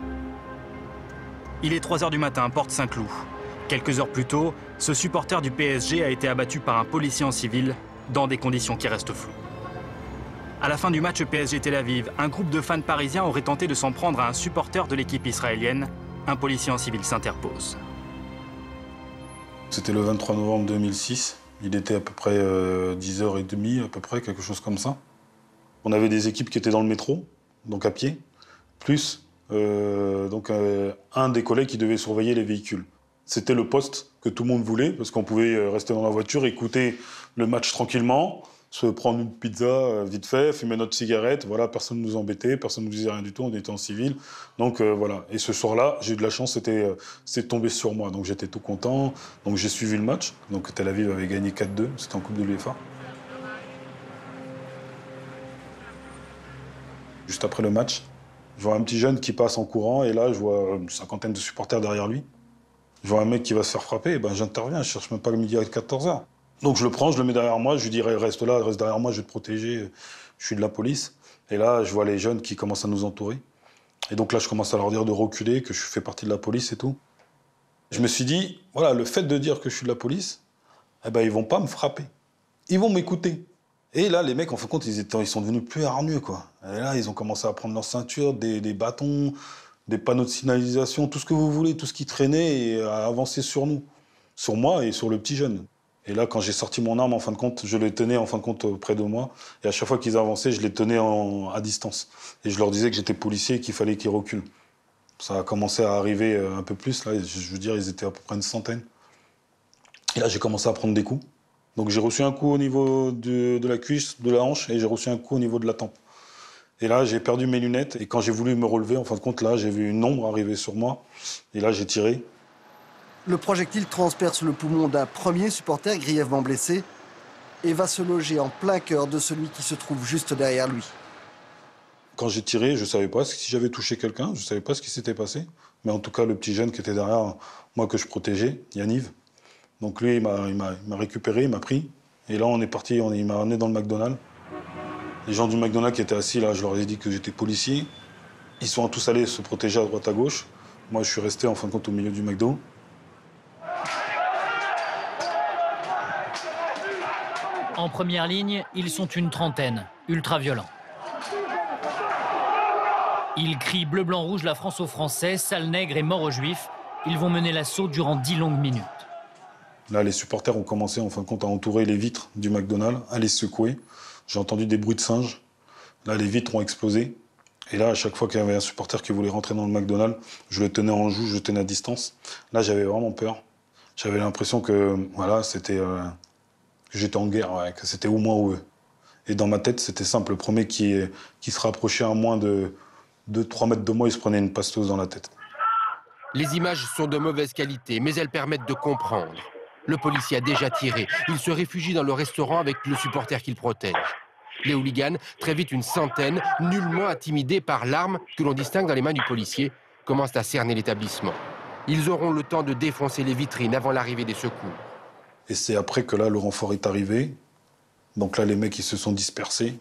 Il est 3 h du matin, porte Saint-Cloud. Quelques heures plus tôt, ce supporter du PSG a été abattu par un policier en civil dans des conditions qui restent floues. À la fin du match PSG-Tel Aviv, un groupe de fans parisiens aurait tenté de s'en prendre à un supporter de l'équipe israélienne. Un policier en civil s'interpose. C'était le 23 novembre 2006. Il était à peu près 10h30, à peu près, quelque chose comme ça. On avait des équipes qui étaient dans le métro, donc à pied, plus un des collègues qui devait surveiller les véhicules. C'était le poste que tout le monde voulait, parce qu'on pouvait rester dans la voiture, écouter le match tranquillement, se prendre une pizza vite fait, fumer notre cigarette, voilà, personne ne nous embêtait, personne ne nous disait rien du tout, on était en civil. Donc voilà, et ce soir-là, j'ai eu de la chance, c'est tombé sur moi, donc j'étais tout content. Donc j'ai suivi le match, donc Tel Aviv avait gagné 4-2, c'était en Coupe de l'UEFA. Juste après le match, je vois un petit jeune qui passe en courant, et là, je vois une cinquantaine de supporters derrière lui. Je vois un mec qui va se faire frapper, et ben j'interviens, je cherche même pas le midi à 14h. Donc je le prends, je le mets derrière moi, je lui dis reste là, reste derrière moi, je vais te protéger, je suis de la police. Et là, je vois les jeunes qui commencent à nous entourer. Et donc là, je commence à leur dire de reculer, que je fais partie de la police et tout. Je me suis dit, voilà, le fait de dire que je suis de la police, eh ben ils vont pas me frapper. Ils vont m'écouter. Et là, les mecs, en fin de compte, ils sont devenus plus hargneux, quoi. Et là, ils ont commencé à prendre leur ceinture, des bâtons, des panneaux de signalisation, tout ce que vous voulez, tout ce qui traînait, et à avancer sur nous. Sur moi et sur le petit jeune. Et là, quand j'ai sorti mon arme, en fin de compte, je les tenais en fin de compte près de moi. Et à chaque fois qu'ils avançaient, je les tenais à distance. Et je leur disais que j'étais policier et qu'il fallait qu'ils reculent. Ça a commencé à arriver un peu plus. Là, je veux dire, ils étaient à peu près une centaine. Et là, j'ai commencé à prendre des coups. Donc j'ai reçu un coup au niveau de la cuisse, de la hanche, et j'ai reçu un coup au niveau de la tempe. Et là, j'ai perdu mes lunettes. Et quand j'ai voulu me relever, en fin de compte, là, j'ai vu une ombre arriver sur moi. Et là, j'ai tiré. Le projectile transperce le poumon d'un premier supporter grièvement blessé et va se loger en plein cœur de celui qui se trouve juste derrière lui. Quand j'ai tiré, je ne savais pas si j'avais touché quelqu'un, je ne savais pas ce qui s'était passé. Mais en tout cas, le petit jeune qui était derrière moi que je protégeais, Yaniv, donc lui, il m'a récupéré, il m'a pris. Et là, on est parti, il m'a ramené dans le McDonald's. Les gens du McDonald's qui étaient assis là, je leur ai dit que j'étais policier. Ils sont tous allés se protéger à droite à gauche. Moi, je suis resté en fin de compte au milieu du McDo. En première ligne, ils sont une trentaine, ultra-violents. Ils crient bleu, blanc, rouge, la France aux Français, sale nègre et mort aux Juifs. Ils vont mener l'assaut durant 10 longues minutes. Là, les supporters ont commencé en fin de compte à entourer les vitres du McDonald's, à les secouer. J'ai entendu des bruits de singes. Là, les vitres ont explosé. Et là, à chaque fois qu'il y avait un supporter qui voulait rentrer dans le McDonald's, je le tenais en joue, je le tenais à distance. Là, j'avais vraiment peur. J'avais l'impression que, voilà, c'était... que j'étais en guerre, ouais, que c'était ou moi ou eux. Et dans ma tête, c'était simple. Le premier qui se rapprochait à moins de 2-3 mètres de moi, il se prenait une pasteuse dans la tête. Les images sont de mauvaise qualité, mais elles permettent de comprendre. Le policier a déjà tiré. Il se réfugie dans le restaurant avec le supporter qu'il protège. Les hooligans, très vite une centaine, nullement intimidés par l'arme que l'on distingue dans les mains du policier, commencent à cerner l'établissement. Ils auront le temps de défoncer les vitrines avant l'arrivée des secours. Et c'est après que là, le renfort est arrivé. Donc là, les mecs, ils se sont dispersés.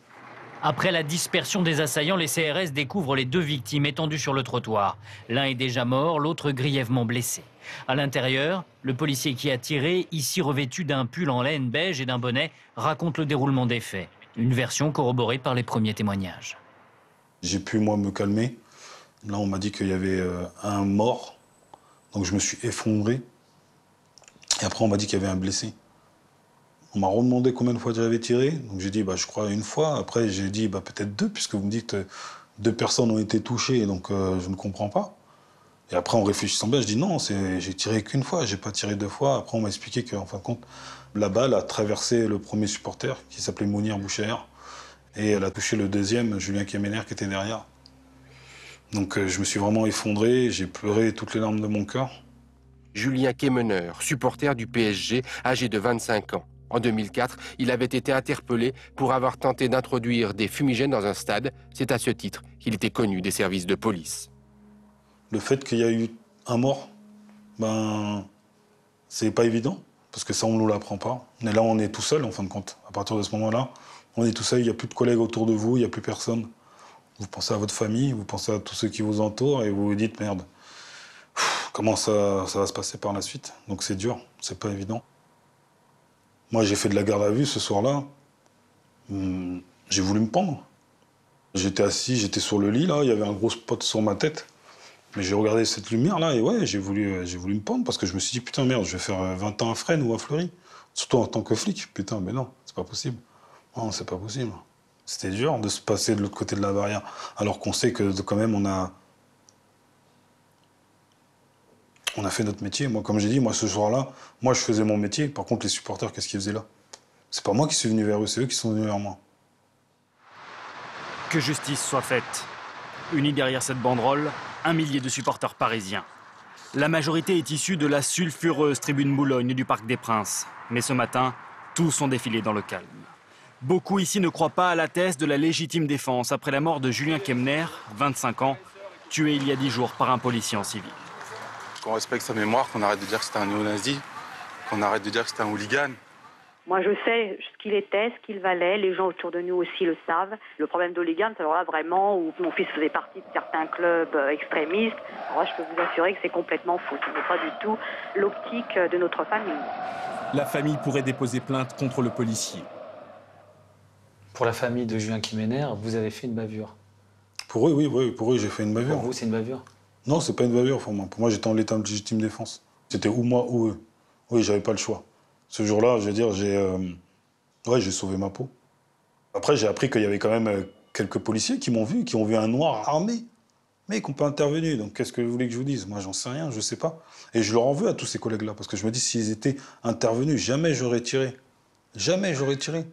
Après la dispersion des assaillants, les CRS découvrent les deux victimes étendues sur le trottoir. L'un est déjà mort, l'autre grièvement blessé. À l'intérieur, le policier qui a tiré, ici revêtu d'un pull en laine beige et d'un bonnet, raconte le déroulement des faits. Une version corroborée par les premiers témoignages. J'ai pu, moi, me calmer. Là, on m'a dit qu'il y avait un mort. Donc je me suis effondré. Et après, on m'a dit qu'il y avait un blessé. On m'a redemandé combien de fois j'avais tiré. Donc j'ai dit, je crois une fois. Après, j'ai dit, peut-être 2, puisque vous me dites que 2 personnes ont été touchées. Donc je ne comprends pas. Et après, en réfléchissant bien, je dis non, j'ai tiré qu'une fois. J'ai pas tiré 2 fois. Après, on m'a expliqué qu'en fin de compte, la balle a traversé le premier supporter, qui s'appelait Mounir Boucher. Et elle a touché le deuxième, Julien Kemener, qui était derrière. Donc je me suis vraiment effondré. J'ai pleuré toutes les larmes de mon cœur. Julien Kemener, supporter du PSG, âgé de 25 ans. En 2004, il avait été interpellé pour avoir tenté d'introduire des fumigènes dans un stade. C'est à ce titre qu'il était connu des services de police. Le fait qu'il y a eu un mort, c'est pas évident, parce que ça, on ne nous l'apprend pas. Et là, on est tout seul, en fin de compte. À partir de ce moment-là, on est tout seul, il n'y a plus de collègues autour de vous, il n'y a plus personne. Vous pensez à votre famille, vous pensez à tous ceux qui vous entourent, et vous vous dites, merde, comment ça va se passer par la suite? Donc c'est dur, c'est pas évident. Moi, j'ai fait de la garde à vue ce soir-là. J'ai voulu me pendre. J'étais assis, j'étais sur le lit, là, il y avait un gros spot sur ma tête. Mais j'ai regardé cette lumière-là, et ouais, j'ai voulu me pendre, parce que je me suis dit, putain, merde, je vais faire 20 ans à Fresnes ou à Fleury. Surtout en tant que flic, putain, mais non, c'est pas possible. Non, c'est pas possible. C'était dur de se passer de l'autre côté de la barrière, alors qu'on sait que quand même, on a fait notre métier. Moi, comme j'ai dit, moi, ce soir-là, moi, je faisais mon métier. Par contre, les supporters, qu'est-ce qu'ils faisaient là? C'est pas moi qui suis venu vers eux, c'est eux qui sont venus vers moi. Que justice soit faite. Unis derrière cette banderole, 1 millier de supporters parisiens. La majorité est issue de la sulfureuse tribune Boulogne du Parc des Princes. Mais ce matin, tous ont défilé dans le calme. Beaucoup ici ne croient pas à la thèse de la légitime défense après la mort de Julien Kemener, 25 ans, tué il y a 10 jours par un policier en civil. Qu'on respecte sa mémoire, qu'on arrête de dire que c'était un néo-nazi, qu'on arrête de dire que c'était un hooligan. Moi, je sais ce qu'il était, ce qu'il valait. Les gens autour de nous aussi le savent. Le problème d'hooligan, c'est alors là vraiment où mon fils faisait partie de certains clubs extrémistes. Alors là, je peux vous assurer que c'est complètement faux. Ce n'est pas du tout l'optique de notre famille. La famille pourrait déposer plainte contre le policier. Pour la famille de Julien Kemener, vous avez fait une bavure. Pour eux, oui, pour eux, j'ai fait une bavure. Pour vous, c'est une bavure? Non, c'est pas une bavure pour moi. Pour moi, j'étais en l'état de légitime défense. C'était ou moi ou eux. Oui, j'avais pas le choix. Ce jour-là, je veux dire, j'ai sauvé ma peau. Après, j'ai appris qu'il y avait quand même quelques policiers qui m'ont vu, qui ont vu un noir armé, mais qui n'ont pas intervenu. Donc, qu'est-ce que vous voulez que je vous dise? Moi, j'en sais rien, je ne sais pas. Et je leur en veux à tous ces collègues-là, parce que je me dis, s'ils étaient intervenus, jamais j'aurais tiré. Jamais j'aurais tiré.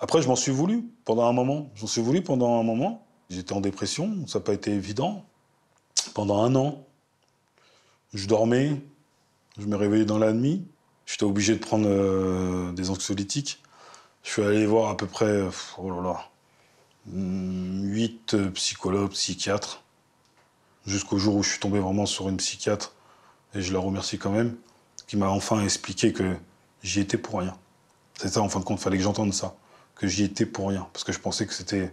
Après, je m'en suis voulu pendant un moment. J'étais en dépression, ça n'a pas été évident. Pendant 1 an, je dormais, je me réveillais dans la nuit. J'étais obligé de prendre des anxiolytiques. Je suis allé voir à peu près, 8 psychologues, psychiatres, jusqu'au jour où je suis tombé vraiment sur une psychiatre, et je la remercie quand même, qui m'a enfin expliqué que j'y étais pour rien. C'est ça, en fin de compte, il fallait que j'entende ça, que j'y étais pour rien, parce que je pensais que c'était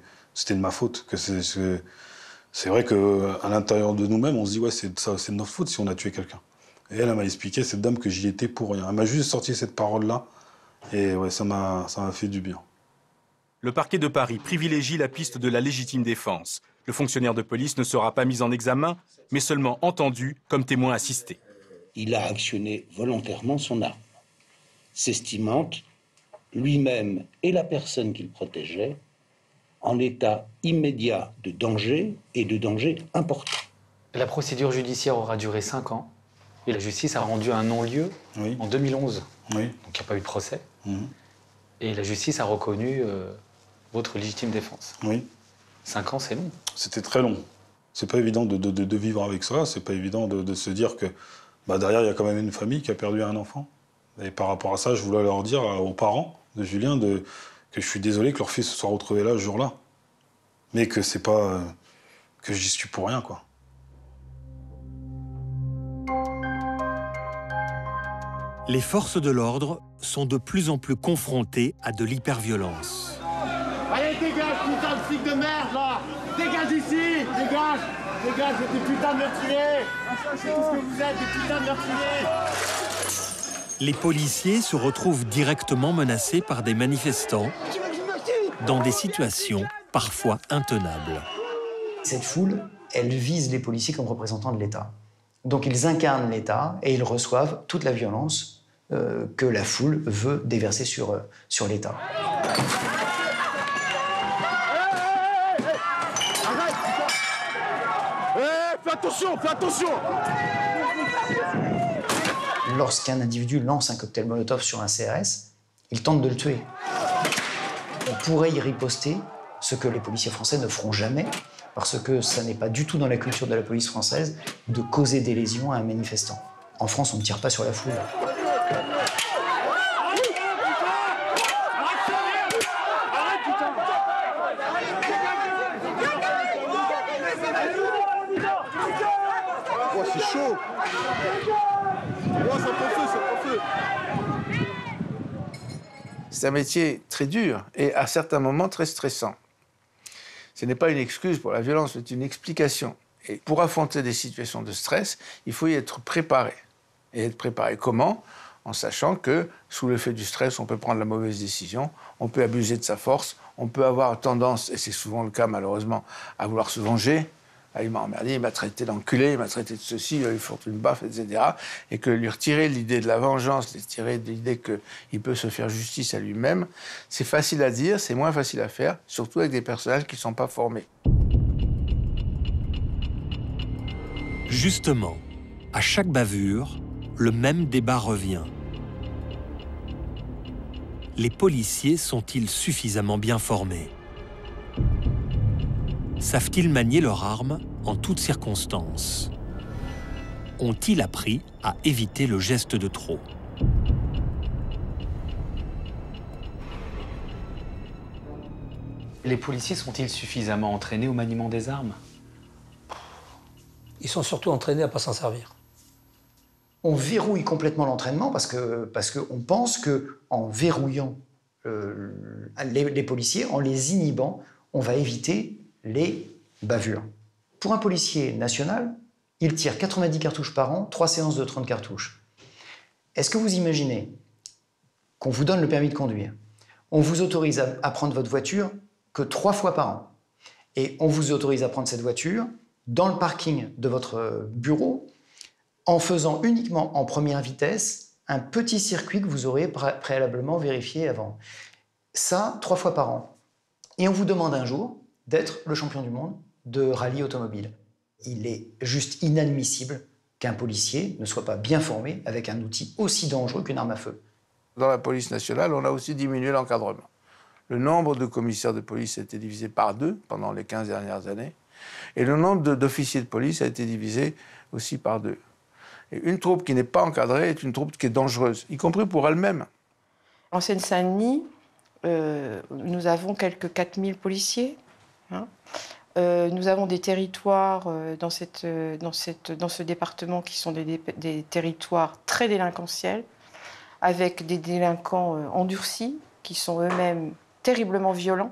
de ma faute, que c'est vrai qu'à l'intérieur de nous-mêmes, on se dit, ouais, c'est de notre faute si on a tué quelqu'un. Et elle m'a expliqué, cette dame, que j'y étais pour rien. Elle m'a juste sorti cette parole-là, et ouais, ça m'a fait du bien. Le parquet de Paris privilégie la piste de la légitime défense. Le fonctionnaire de police ne sera pas mis en examen, mais seulement entendu comme témoin assisté. Il a actionné volontairement son arme, s'estimant lui-même et la personne qu'il protégeait en état immédiat de danger et de danger important. La procédure judiciaire aura duré 5 ans et la justice a rendu un non-lieu en 2011. Oui. Donc il n'y a pas eu de procès. Et la justice a reconnu votre légitime défense. Oui. 5 ans, c'est long. C'était très long. C'est pas évident de vivre avec ça, c'est pas évident de se dire que derrière, il y a quand même une famille qui a perdu un enfant. Et par rapport à ça, je voulais leur dire aux parents de Julien que je suis désolé que leur fils se soit retrouvé là ce jour-là. Mais que c'est pas... que j'y suis pour rien, quoi. Les forces de l'ordre sont de plus en plus confrontées à de l'hyperviolence. Allez, dégage, putain de flic de merde, là! Dégage d'ici! Dégage! Dégage, des putains de meurtriers! C'est tout ce que vous êtes, des putains de meurtriers! Les policiers se retrouvent directement menacés par des manifestants dans des situations parfois intenables. Cette foule, elle vise les policiers comme représentants de l'État. Donc ils incarnent l'État et ils reçoivent toute la violence que la foule veut déverser sur l'État. Fais attention, fais attention! Lorsqu'un individu lance un cocktail Molotov sur un CRS, il tente de le tuer. On pourrait y riposter, ce que les policiers français ne feront jamais, parce que ça n'est pas du tout dans la culture de la police française de causer des lésions à un manifestant. En France, on ne tire pas sur la foule. Oh, c'est chaud! Oh, ça prend feu, ça prend feu! C'est un métier très dur et à certains moments très stressant. Ce n'est pas une excuse pour la violence, c'est une explication. Et pour affronter des situations de stress, il faut y être préparé. Et être préparé comment? En sachant que, sous l'effet du stress, on peut prendre la mauvaise décision, on peut abuser de sa force, on peut avoir tendance, et c'est souvent le cas malheureusement, à vouloir se venger. Ah, il m'a emmerdé, il m'a traité d'enculé, il m'a traité de ceci, il faut une baffe, etc. Et que lui retirer l'idée de la vengeance, lui retirer l'idée qu'il peut se faire justice à lui-même, c'est facile à dire, c'est moins facile à faire, surtout avec des personnages qui ne sont pas formés. Justement, à chaque bavure, le même débat revient. Les policiers sont-ils suffisamment bien formés? Savent-ils manier leur arme en toutes circonstances? Ont-ils appris à éviter le geste de trop? Les policiers sont-ils suffisamment entraînés au maniement des armes? Ils sont surtout entraînés à ne pas s'en servir. On verrouille complètement l'entraînement parce qu'on pense qu'en verrouillant les policiers, en les inhibant, on va éviter les bavures. Pour un policier national, il tire 90 cartouches par an, 3 séances de 30 cartouches. Est-ce que vous imaginez qu'on vous donne le permis de conduire? On vous autorise à prendre votre voiture que 3 fois par an. Et on vous autorise à prendre cette voiture dans le parking de votre bureau en faisant uniquement en première vitesse un petit circuit que vous aurez préalablement vérifié avant. Ça, 3 fois par an. Et on vous demande un jour d'être le champion du monde de rallye automobile. Il est juste inadmissible qu'un policier ne soit pas bien formé avec un outil aussi dangereux qu'une arme à feu. Dans la police nationale, on a aussi diminué l'encadrement. Le nombre de commissaires de police a été divisé par 2 pendant les 15 dernières années. Et le nombre d'officiers de police a été divisé aussi par 2. Et une troupe qui n'est pas encadrée est une troupe qui est dangereuse, y compris pour elle-même. En Seine-Saint-Denis, nous avons quelques 4000 policiers. Hein. Nous avons des territoires dans ce département qui sont des territoires très délinquentiels, avec des délinquants endurcis, qui sont eux-mêmes terriblement violents.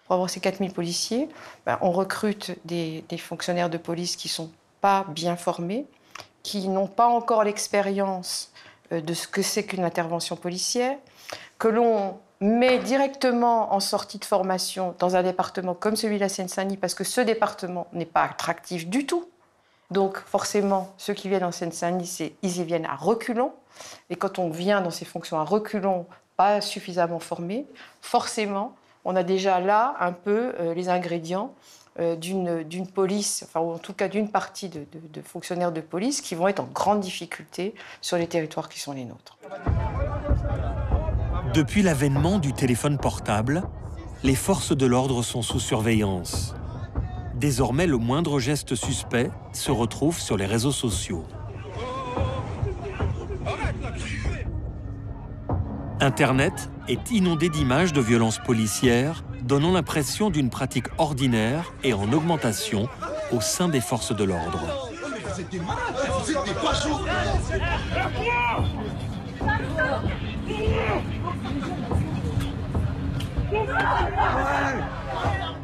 Pour avoir ces 4000 policiers, on recrute des fonctionnaires de police qui ne sont pas bien formés, qui n'ont pas encore l'expérience de ce que c'est qu'une intervention policière, que l'on met directement en sortie de formation dans un département comme celui de la Seine-Saint-Denis, parce que ce département n'est pas attractif du tout. Donc forcément, ceux qui viennent en Seine-Saint-Denis, ils y viennent à reculons. Et quand on vient dans ces fonctions à reculons, pas suffisamment formés, forcément, on a déjà là un peu les ingrédients d'une police, enfin, ou en tout cas d'une partie de fonctionnaires de police qui vont être en grande difficulté sur les territoires qui sont les nôtres. Depuis l'avènement du téléphone portable, les forces de l'ordre sont sous surveillance. Désormais, le moindre geste suspect se retrouve sur les réseaux sociaux. Internet est inondé d'images de violences policières, donnant l'impression d'une pratique ordinaire et en augmentation au sein des forces de l'ordre.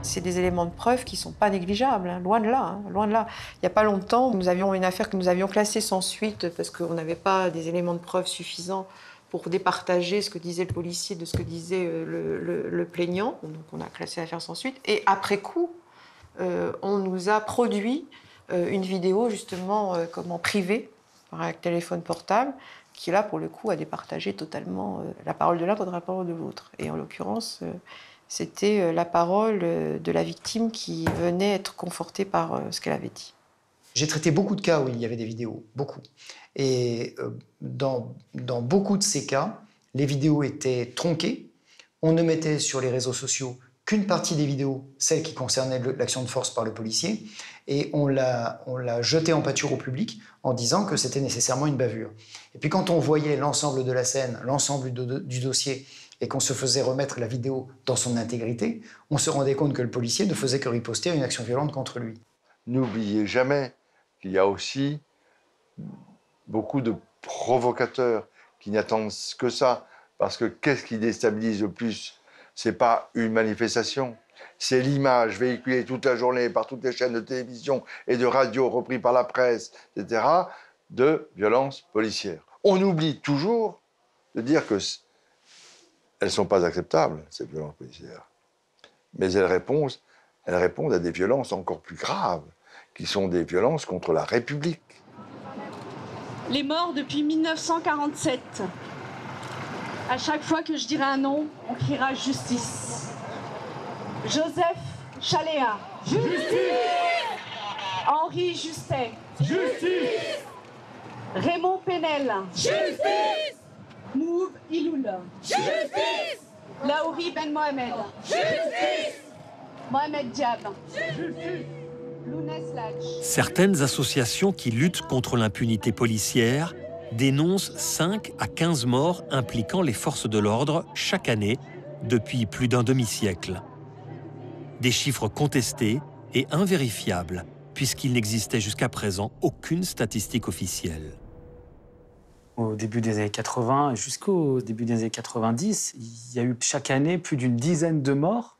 C'est des éléments de preuve qui ne sont pas négligeables, hein, loin de là, hein, loin de là. Il n'y a pas longtemps, nous avions une affaire que nous avions classée sans suite parce qu'on n'avait pas des éléments de preuve suffisants pour départager ce que disait le policier de ce que disait le plaignant. Donc on a classé l'affaire sans suite. Et après coup, on nous a produit une vidéo justement en privé, par un téléphone portable, qui là, pour le coup, a départagé totalement la parole de l'un contre la parole de l'autre. Et en l'occurrence, c'était la parole de la victime qui venait être confortée par ce qu'elle avait dit. J'ai traité beaucoup de cas où il y avait des vidéos, beaucoup. Et dans beaucoup de ces cas, les vidéos étaient tronquées. On ne mettait sur les réseaux sociaux qu'une partie des vidéos, celle qui concernait l'action de force par le policier, et on l'a jeté en pâture au public en disant que c'était nécessairement une bavure. Et puis quand on voyait l'ensemble de la scène, l'ensemble du dossier, et qu'on se faisait remettre la vidéo dans son intégrité, on se rendait compte que le policier ne faisait que riposter à une action violente contre lui. N'oubliez jamais qu'il y a aussi beaucoup de provocateurs qui n'attendent que ça. Parce que qu'est-ce qui déstabilise le plus? C'est pas une manifestation, c'est l'image véhiculée toute la journée par toutes les chaînes de télévision et de radio, repris par la presse, etc., de violences policières. On oublie toujours de dire que elles ne sont pas acceptables, ces violences policières. Mais elles répondent à des violences encore plus graves, qui sont des violences contre la République. Les morts depuis 1947. À chaque fois que je dirai un nom, on criera justice. Joseph Chaléa. Justice. Henri Justet. Justice. Raymond Penel. Justice. Mouv Iloul. Justice. Laouri Ben Mohamed. Justice. Mohamed Diab. Justice. Lounès Ladj. Certaines associations qui luttent contre l'impunité policière dénoncent 5 à 15 morts impliquant les forces de l'ordre chaque année depuis plus d'un demi-siècle. Des chiffres contestés et invérifiables, puisqu'il n'existait jusqu'à présent aucune statistique officielle. Au début des années 80 jusqu'au début des années 90, il y a eu chaque année plus d'une dizaine de morts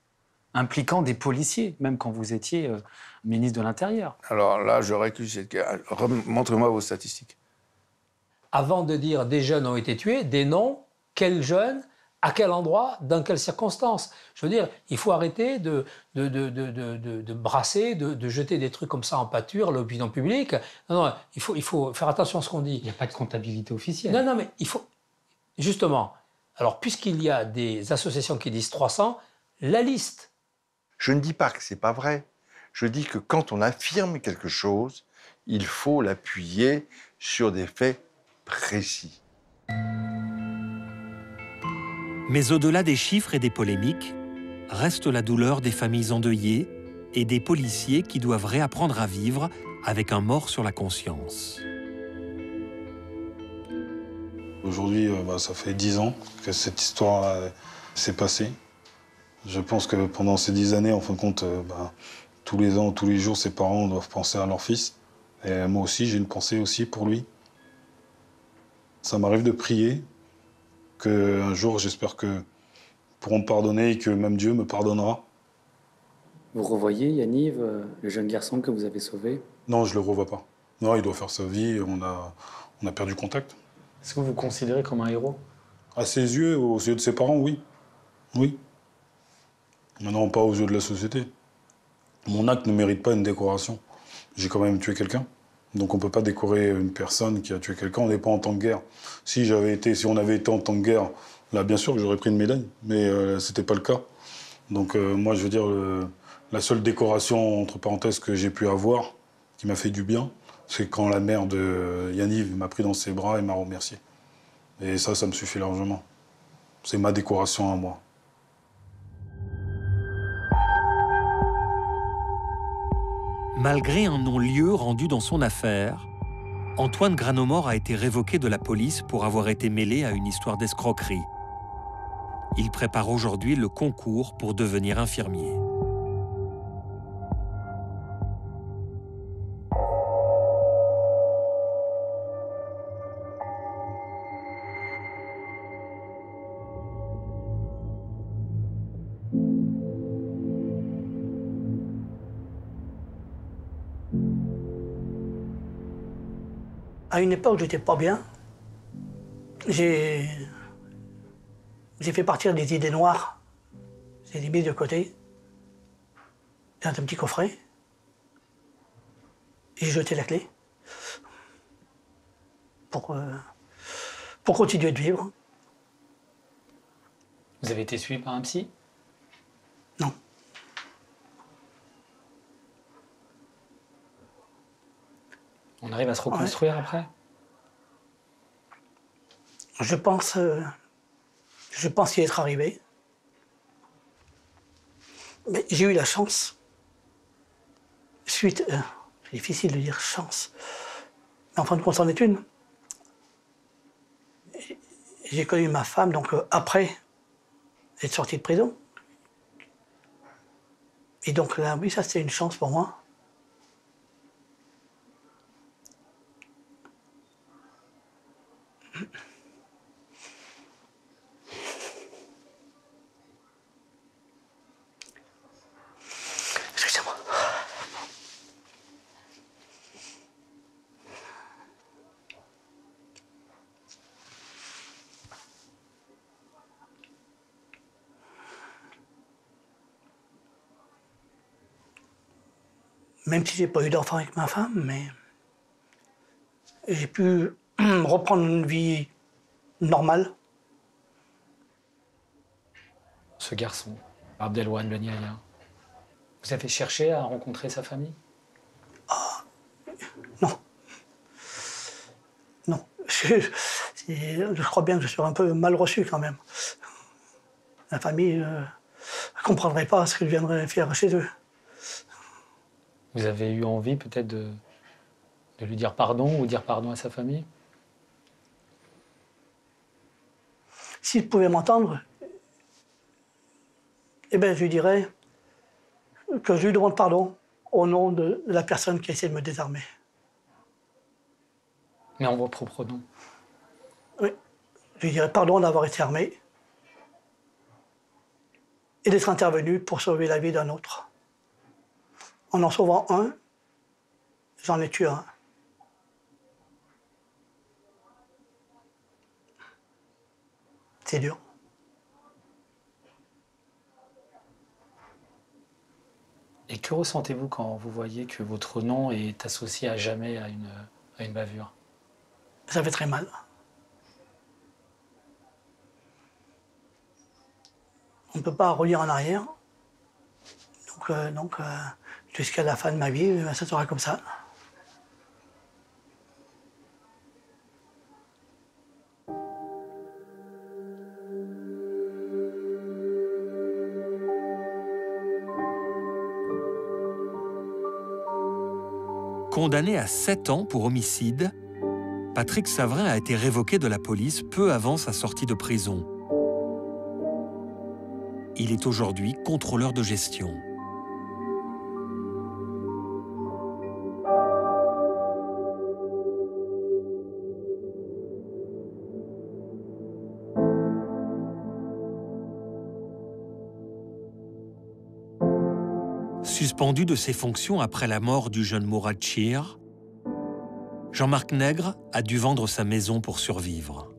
impliquant des policiers, même quand vous étiez ministre de l'Intérieur. Alors là, je récuse cette question. Montrez-moi vos statistiques. Avant de dire des jeunes ont été tués, des noms, quels jeunes, à quel endroit, dans quelles circonstances. Je veux dire, il faut arrêter de brasser, de jeter des trucs comme ça en pâture, l'opinion publique. Non, il faut faire attention à ce qu'on dit. Il n'y a pas de comptabilité officielle. Non, mais il faut... Justement, alors puisqu'il y a des associations qui disent 300, la liste. Je ne dis pas que c'est pas vrai. Je dis que quand on affirme quelque chose, il faut l'appuyer sur des faits précis. Mais au-delà des chiffres et des polémiques, reste la douleur des familles endeuillées et des policiers qui doivent réapprendre à vivre avec un mort sur la conscience. Aujourd'hui, ça fait 10 ans que cette histoire s'est passée. Je pense que pendant ces 10 années, en fin de compte, tous les ans, tous les jours, ses parents doivent penser à leur fils. Et moi aussi, j'ai une pensée aussi pour lui. Ça m'arrive de prier qu'un jour, j'espère que pourront me pardonner et que même Dieu me pardonnera. Vous revoyez Yaniv, le jeune garçon que vous avez sauvé? Non, je le revois pas. Non, il doit faire sa vie, on a perdu contact. Est-ce que vous vous considérez comme un héros? À ses yeux, aux yeux de ses parents, oui. Oui. Maintenant, pas aux yeux de la société. Mon acte ne mérite pas une décoration. J'ai quand même tué quelqu'un. Donc on ne peut pas décorer une personne qui a tué quelqu'un. On n'est pas en temps de guerre. Si on avait été en temps de guerre, là, bien sûr que j'aurais pris une médaille. Mais c'était pas le cas. Donc moi, je veux dire, la seule décoration, entre parenthèses, que j'ai pu avoir, qui m'a fait du bien, c'est quand la mère de Yaniv m'a pris dans ses bras et m'a remercié. Et ça me suffit largement. C'est ma décoration à moi. Malgré un non-lieu rendu dans son affaire, Antoine Granomort a été révoqué de la police pour avoir été mêlé à une histoire d'escroquerie. Il prépare aujourd'hui le concours pour devenir infirmier. À une époque, j'étais pas bien. J'ai fait partir des idées noires. J'ai les mis de côté, dans un petit coffret. Et j'ai jeté la clé pour continuer de vivre. Vous avez été suivi par un psy? Non. On arrive à se reconstruire après? Je pense y être arrivé. Mais j'ai eu la chance, c'est difficile de dire chance, mais en fin de compte, c'en est une. J'ai connu ma femme, donc après être sorti de prison. Et donc là, oui, ça c'était une chance pour moi. Excusez-moi. Même si j'ai pas eu d'enfant avec ma femme, mais j'ai pu reprendre une vie normale. Ce garçon, Abdelwane Ben Yahya, vous avez cherché à rencontrer sa famille? Non. Non. Je crois bien que je suis un peu mal reçu quand même. La famille ne comprendrait pas ce que je viendrais faire chez eux. Vous avez eu envie peut-être de lui dire pardon ou dire pardon à sa famille? S'il pouvait m'entendre, eh bien, je lui dirais que je lui demande pardon au nom de la personne qui a essayé de me désarmer. Mais en vos propres noms? Oui. Je lui dirais pardon d'avoir été armé et d'être intervenu pour sauver la vie d'un autre. En sauvant un, j'en ai tué un. C'est dur. Et que ressentez-vous quand vous voyez que votre nom est associé à jamais à une bavure? Ça fait très mal. peut pas revenir en arrière. Donc jusqu'à la fin de ma vie, ça sera comme ça. Condamné à 7 ans pour homicide, Patrick Savrin a été révoqué de la police peu avant sa sortie de prison. Il est aujourd'hui contrôleur de gestion. Suspendu de ses fonctions après la mort du jeune Mourad Chir, Jean-Marc Nègre a dû vendre sa maison pour survivre.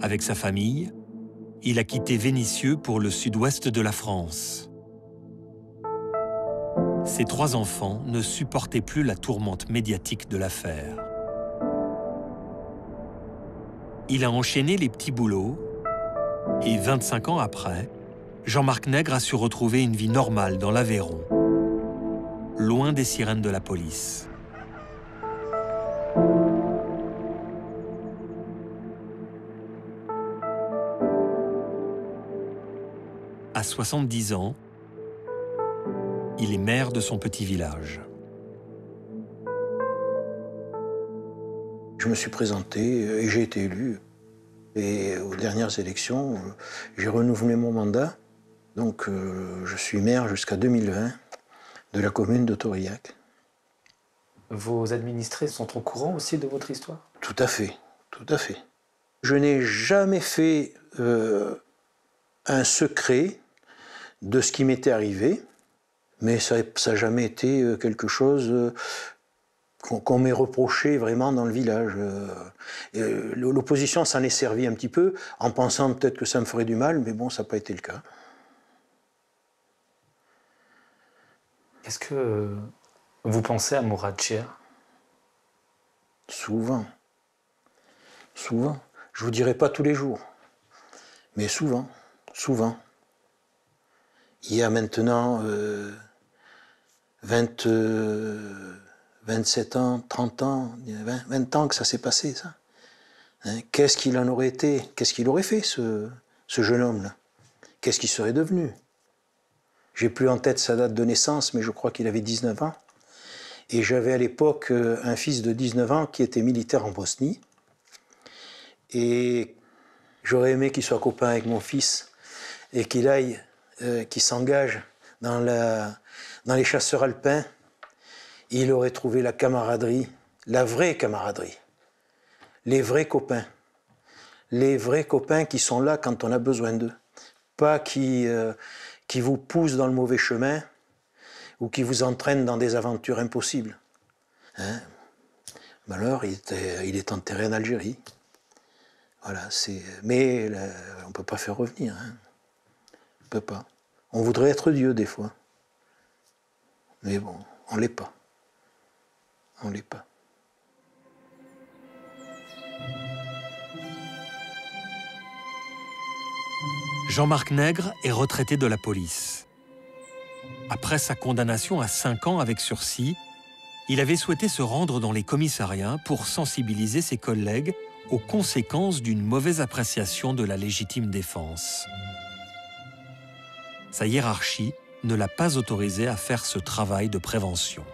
Avec sa famille, il a quitté Vénissieux pour le sud-ouest de la France. Ses 3 enfants ne supportaient plus la tourmente médiatique de l'affaire. Il a enchaîné les petits boulots et 25 ans après, Jean-Marc Nègre a su retrouver une vie normale dans l'Aveyron, loin des sirènes de la police. À 70 ans, il est maire de son petit village. Je me suis présenté et j'ai été élu. Et aux dernières élections, j'ai renouvelé mon mandat. Donc je suis maire jusqu'à 2020 de la commune de Taurillac. Vos administrés sont au courant aussi de votre histoire? Tout à fait, tout à fait. Je n'ai jamais fait un secret de ce qui m'était arrivé, mais ça n'a jamais été quelque chose qu'on m'ait reproché vraiment dans le village. L'opposition s'en est servie un petit peu, en pensant peut-être que ça me ferait du mal, mais bon, ça n'a pas été le cas. Est-ce que vous pensez à Mourad Chir? Souvent. Souvent. Je vous dirai pas tous les jours, mais souvent, souvent. Il y a maintenant 27 ans, 30 ans, 20 ans que ça s'est passé, ça. Hein, qu'est-ce qu'il en aurait été? Qu'est-ce qu'il aurait fait, ce jeune homme-là? Qu'est-ce qu'il serait devenu? J'ai plus en tête sa date de naissance, mais je crois qu'il avait 19 ans. Et j'avais à l'époque un fils de 19 ans qui était militaire en Bosnie. Et j'aurais aimé qu'il soit copain avec mon fils et qu'il aille, qu'il s'engage dans les chasseurs alpins. Il aurait trouvé la camaraderie, la vraie camaraderie, les vrais copains qui sont là quand on a besoin d'eux, pas qui vous poussent dans le mauvais chemin ou qui vous entraînent dans des aventures impossibles. Hein? Malheur, il est enterré en Algérie. Voilà, mais on ne peut pas faire revenir. Hein? On ne peut pas. On voudrait être Dieu des fois. Mais bon, on ne l'est pas. On ne l'est pas. Jean-Marc Nègre est retraité de la police. Après sa condamnation à 5 ans avec sursis, il avait souhaité se rendre dans les commissariats pour sensibiliser ses collègues aux conséquences d'une mauvaise appréciation de la légitime défense. Sa hiérarchie ne l'a pas autorisé à faire ce travail de prévention.